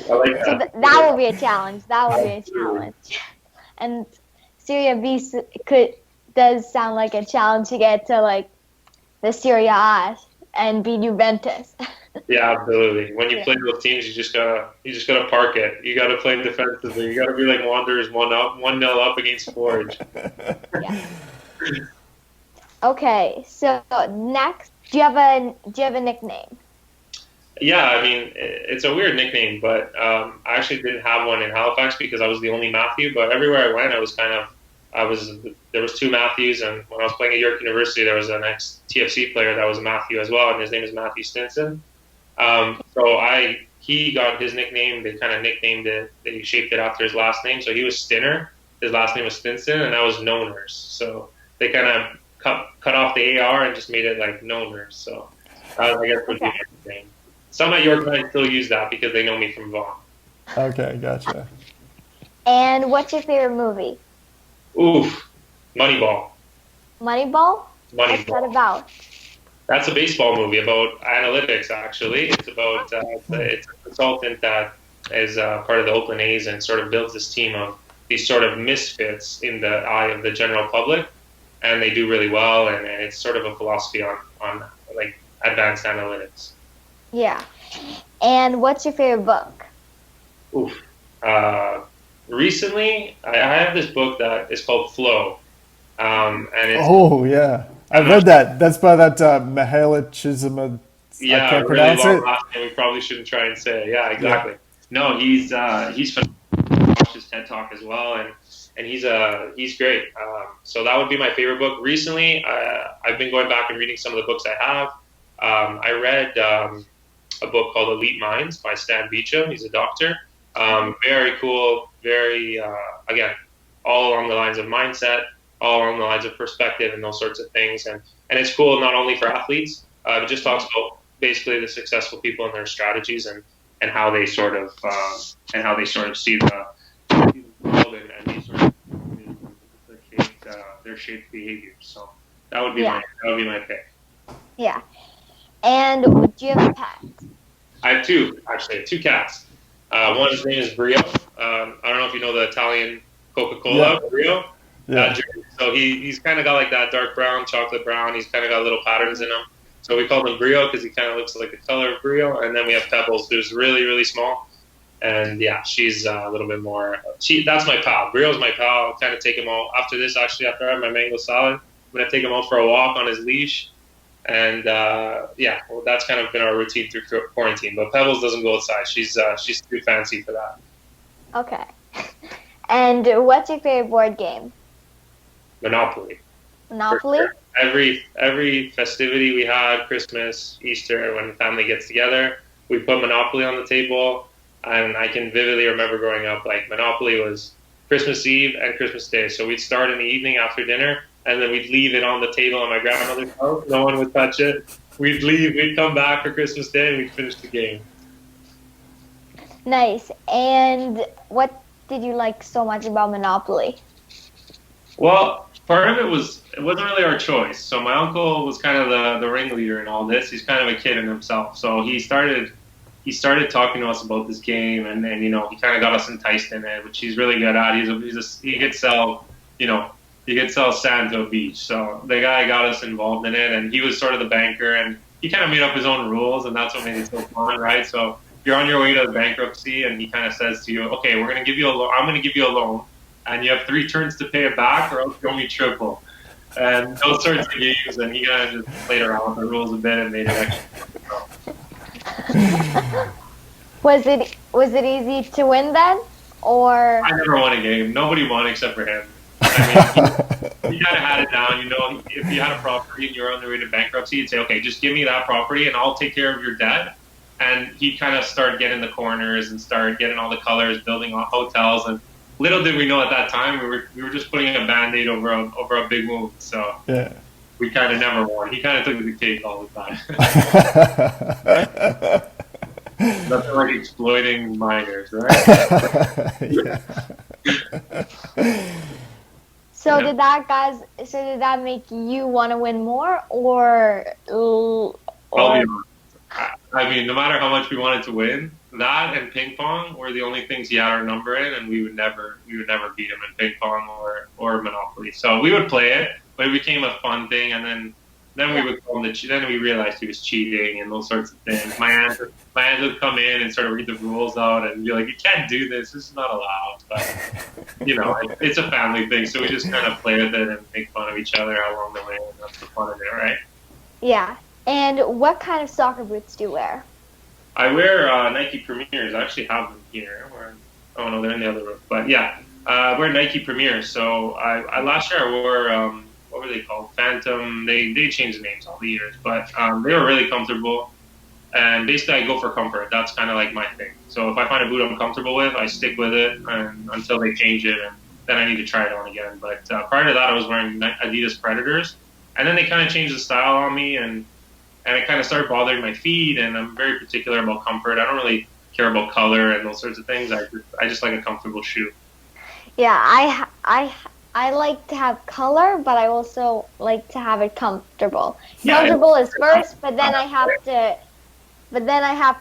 like that. So that will be a challenge. And Serie B does sound like a challenge to get to like the Serie A and beat Juventus. Yeah, absolutely. When you play those teams, you just gotta park it. You gotta play defensively. You gotta be like Wanderers 1-0 up against Forge. Yeah. Okay, so next, do you have a nickname? Yeah, I mean it's a weird nickname, but I actually didn't have one in Halifax because I was the only Matthew. But everywhere I went, there was two Matthews, and when I was playing at York University, there was an ex-TFC player that was Matthew as well, and his name is Matthew Stinson. He got his nickname. They kind of nicknamed it. They shaped it after his last name. So he was Stinner. His last name was Stinson, and I was Noners. So they kind of cut off the AR and just made it like Noners. So I guess would be my nickname. Some at York9 still use that because they know me from Vaughn. Okay, gotcha. And what's your favorite movie? Oof, Moneyball. Moneyball? What's that about? That's a baseball movie about analytics, actually. It's about it's a consultant that is part of the Oakland A's and sort of builds this team of these sort of misfits in the eye of the general public, and they do really well, and it's sort of a philosophy on like advanced analytics. Yeah. And what's your favorite book? Oof. Recently, I have this book that is called Flow, and it's... Oh, yeah. I've read that. That's by that Mihaly Csikszentmihalyi. Yeah, I can't really pronounce long it. last name. We probably shouldn't try and say it. Yeah, exactly. Yeah. No, he's phenomenal. I watched his TED Talk as well, and he's great. So that would be my favorite book. Recently, I've been going back and reading some of the books I have. I read a book called Elite Minds by Stan Beecham. He's a doctor. Very cool. Very again, all along the lines of mindset, all along the lines of perspective, and those sorts of things. And it's cool not only for athletes. It just talks about basically the successful people and their strategies and how they sort of see the world and they sort of their shaped behaviors. So that would be my pick. Yeah. And do you have a pet? I have two, actually. I have two cats. One's name is Brio. I don't know if you know the Italian Coca-Cola, Brio. Yeah. So he's kind of got like that dark brown, chocolate brown. He's kind of got little patterns in him. So we call him Brio because he kind of looks like the color of Brio. And then we have Pebbles, who's really, really small. And yeah, she's a little bit more. That's my pal. Brio's my pal. I'll kind of take him out after this. Actually, after I have my mango salad, I'm gonna take him out for a walk on his leash. And that's kind of been our routine through quarantine. But Pebbles doesn't go outside. She's too fancy for that. Okay. And what's your favorite board game? Monopoly. Monopoly? Sure. Every festivity we had, Christmas, Easter, when the family gets together, we put Monopoly on the table. And I can vividly remember growing up, like Monopoly was Christmas Eve and Christmas Day. So we'd start in the evening after dinner, and then we'd leave it on the table at my grandmother's house. No one would touch it. We'd leave. We'd come back for Christmas Day, and we'd finish the game. Nice. And what did you like so much about Monopoly? Well, part of it wasn't really our choice. So my uncle was kind of the ringleader in all this. He's kind of a kid in himself. So he started talking to us about this game, and then he kind of got us enticed in it, which he's really good at. He could sell sand to a beach. So the guy got us involved in it, and he was sort of the banker, and he kind of made up his own rules, and that's what made it so fun, right? So you're on your way to bankruptcy, and he kind of says to you, okay, I'm going to give you a loan, and you have 3 turns to pay it back, or else you owe me triple. And those sorts of games, and he kind of just played around with the rules a bit and made it extra fun. Was it easy to win then, or? I never won a game. Nobody won except for him. I mean, he kind of had it down. If you had a property and you were on the way to bankruptcy, he'd say, "Okay, just give me that property and I'll take care of your debt." And he kind of started getting the corners and started getting all the colors, building hotels. And little did we know at that time, we were just putting a Band-Aid over a big wound. So yeah. We kind of never won. He kind of took the cake all the time. Nothing like exploiting minors, right? Yeah. So did that make you want to win more, or? I mean, no matter how much we wanted to win, that and ping pong were the only things he had our number in, and we would never beat him in ping pong or Monopoly. So we would play it, but it became a fun thing, and then we would call him then we realized he was cheating and those sorts of things. My aunt would come in and sort of read the rules out and be like, "You can't do this. This is not allowed." But it's a family thing, so we just kind of play with it and make fun of each other along the way, and that's the fun of it, right? Yeah. And what kind of soccer boots do you wear? I wear Nike Premiers. I actually have them here. Oh no, they're in the other room. But yeah, I wear Nike Premiers. So I last year I wore what were they called? Phantom. They changed the names all the years, but they were really comfortable. And basically, I go for comfort. That's kind of like my thing. So if I find a boot I'm comfortable with, I stick with it until they change it, and then I need to try it on again. But prior to that, I was wearing Adidas Predators, and then they kind of changed the style on me, and it kind of started bothering my feet. And I'm very particular about comfort. I don't really care about color and those sorts of things. I just like a comfortable shoe. Yeah, I like to have color, but I also like to have it comfortable. Yeah, comfortable is first, but then I have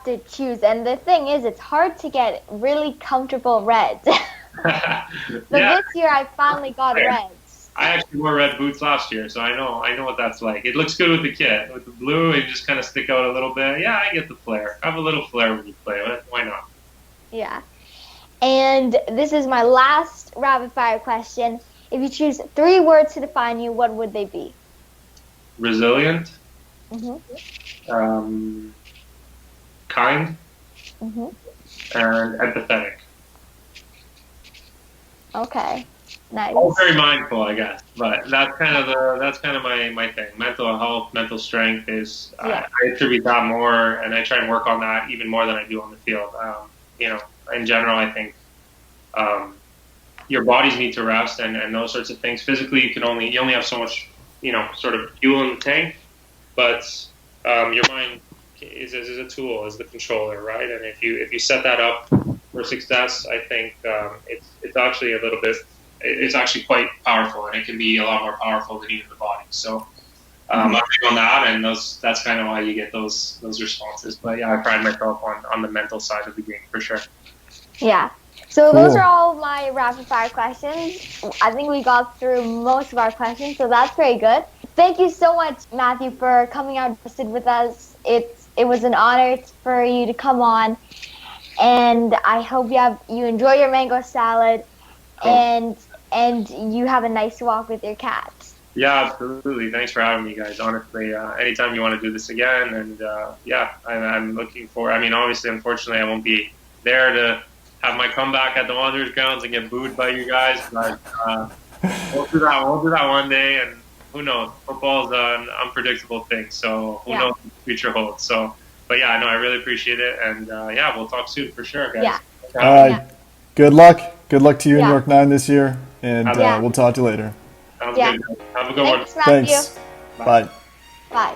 to choose. And the thing is, it's hard to get really comfortable reds. This year I finally got reds. I actually wore red boots last year, so I know what that's like. It looks good with the kit. With the blue, you just kind of stick out a little bit. Yeah, I get the flair. I have a little flair when you play. Why not? Yeah. And this is my last rapid fire question. If you choose 3 words to define you, what would they be? Resilient. Mm-hmm. Kind. Mm-hmm. And empathetic. Okay. Nice. All very mindful, I guess. But that's kind of my thing. Mental health, mental strength is I attribute that more, and I try and work on that even more than I do on the field. You know, in general, I think your bodies need to rest and those sorts of things. Physically, you only have so much, sort of fuel in the tank, but your mind is a tool, is the controller, right? And if you set that up for success, I think it's actually it's actually quite powerful, and it can be a lot more powerful than even the body. So I'm big on that, and that's kind of why you get those responses. But yeah, I pride myself on the mental side of the game for sure. Yeah. So Cool. those are all my rapid fire questions. I think we got through most of our questions, so that's very good. Thank you so much, Matthew, for coming out to sit with us. It was an honor for you to come on, and I hope you enjoy your mango salad, and you have a nice walk with your cats. Yeah, absolutely. Thanks for having me, guys. Honestly, anytime you want to do this again, and I'm looking for. I mean, obviously, unfortunately, I won't be there to have my comeback at the Wanderers grounds and get booed by you guys, but we'll do that. We'll do that one day, and who knows? Football's an unpredictable thing, so who knows what the future holds. So, but yeah, no, I really appreciate it, and we'll talk soon for sure, guys. Yeah. Good luck. Good luck to you in York9 this year, and we'll talk to you later. Sounds good. Have a good one. Thanks, Matthew. Thanks. Bye. Bye.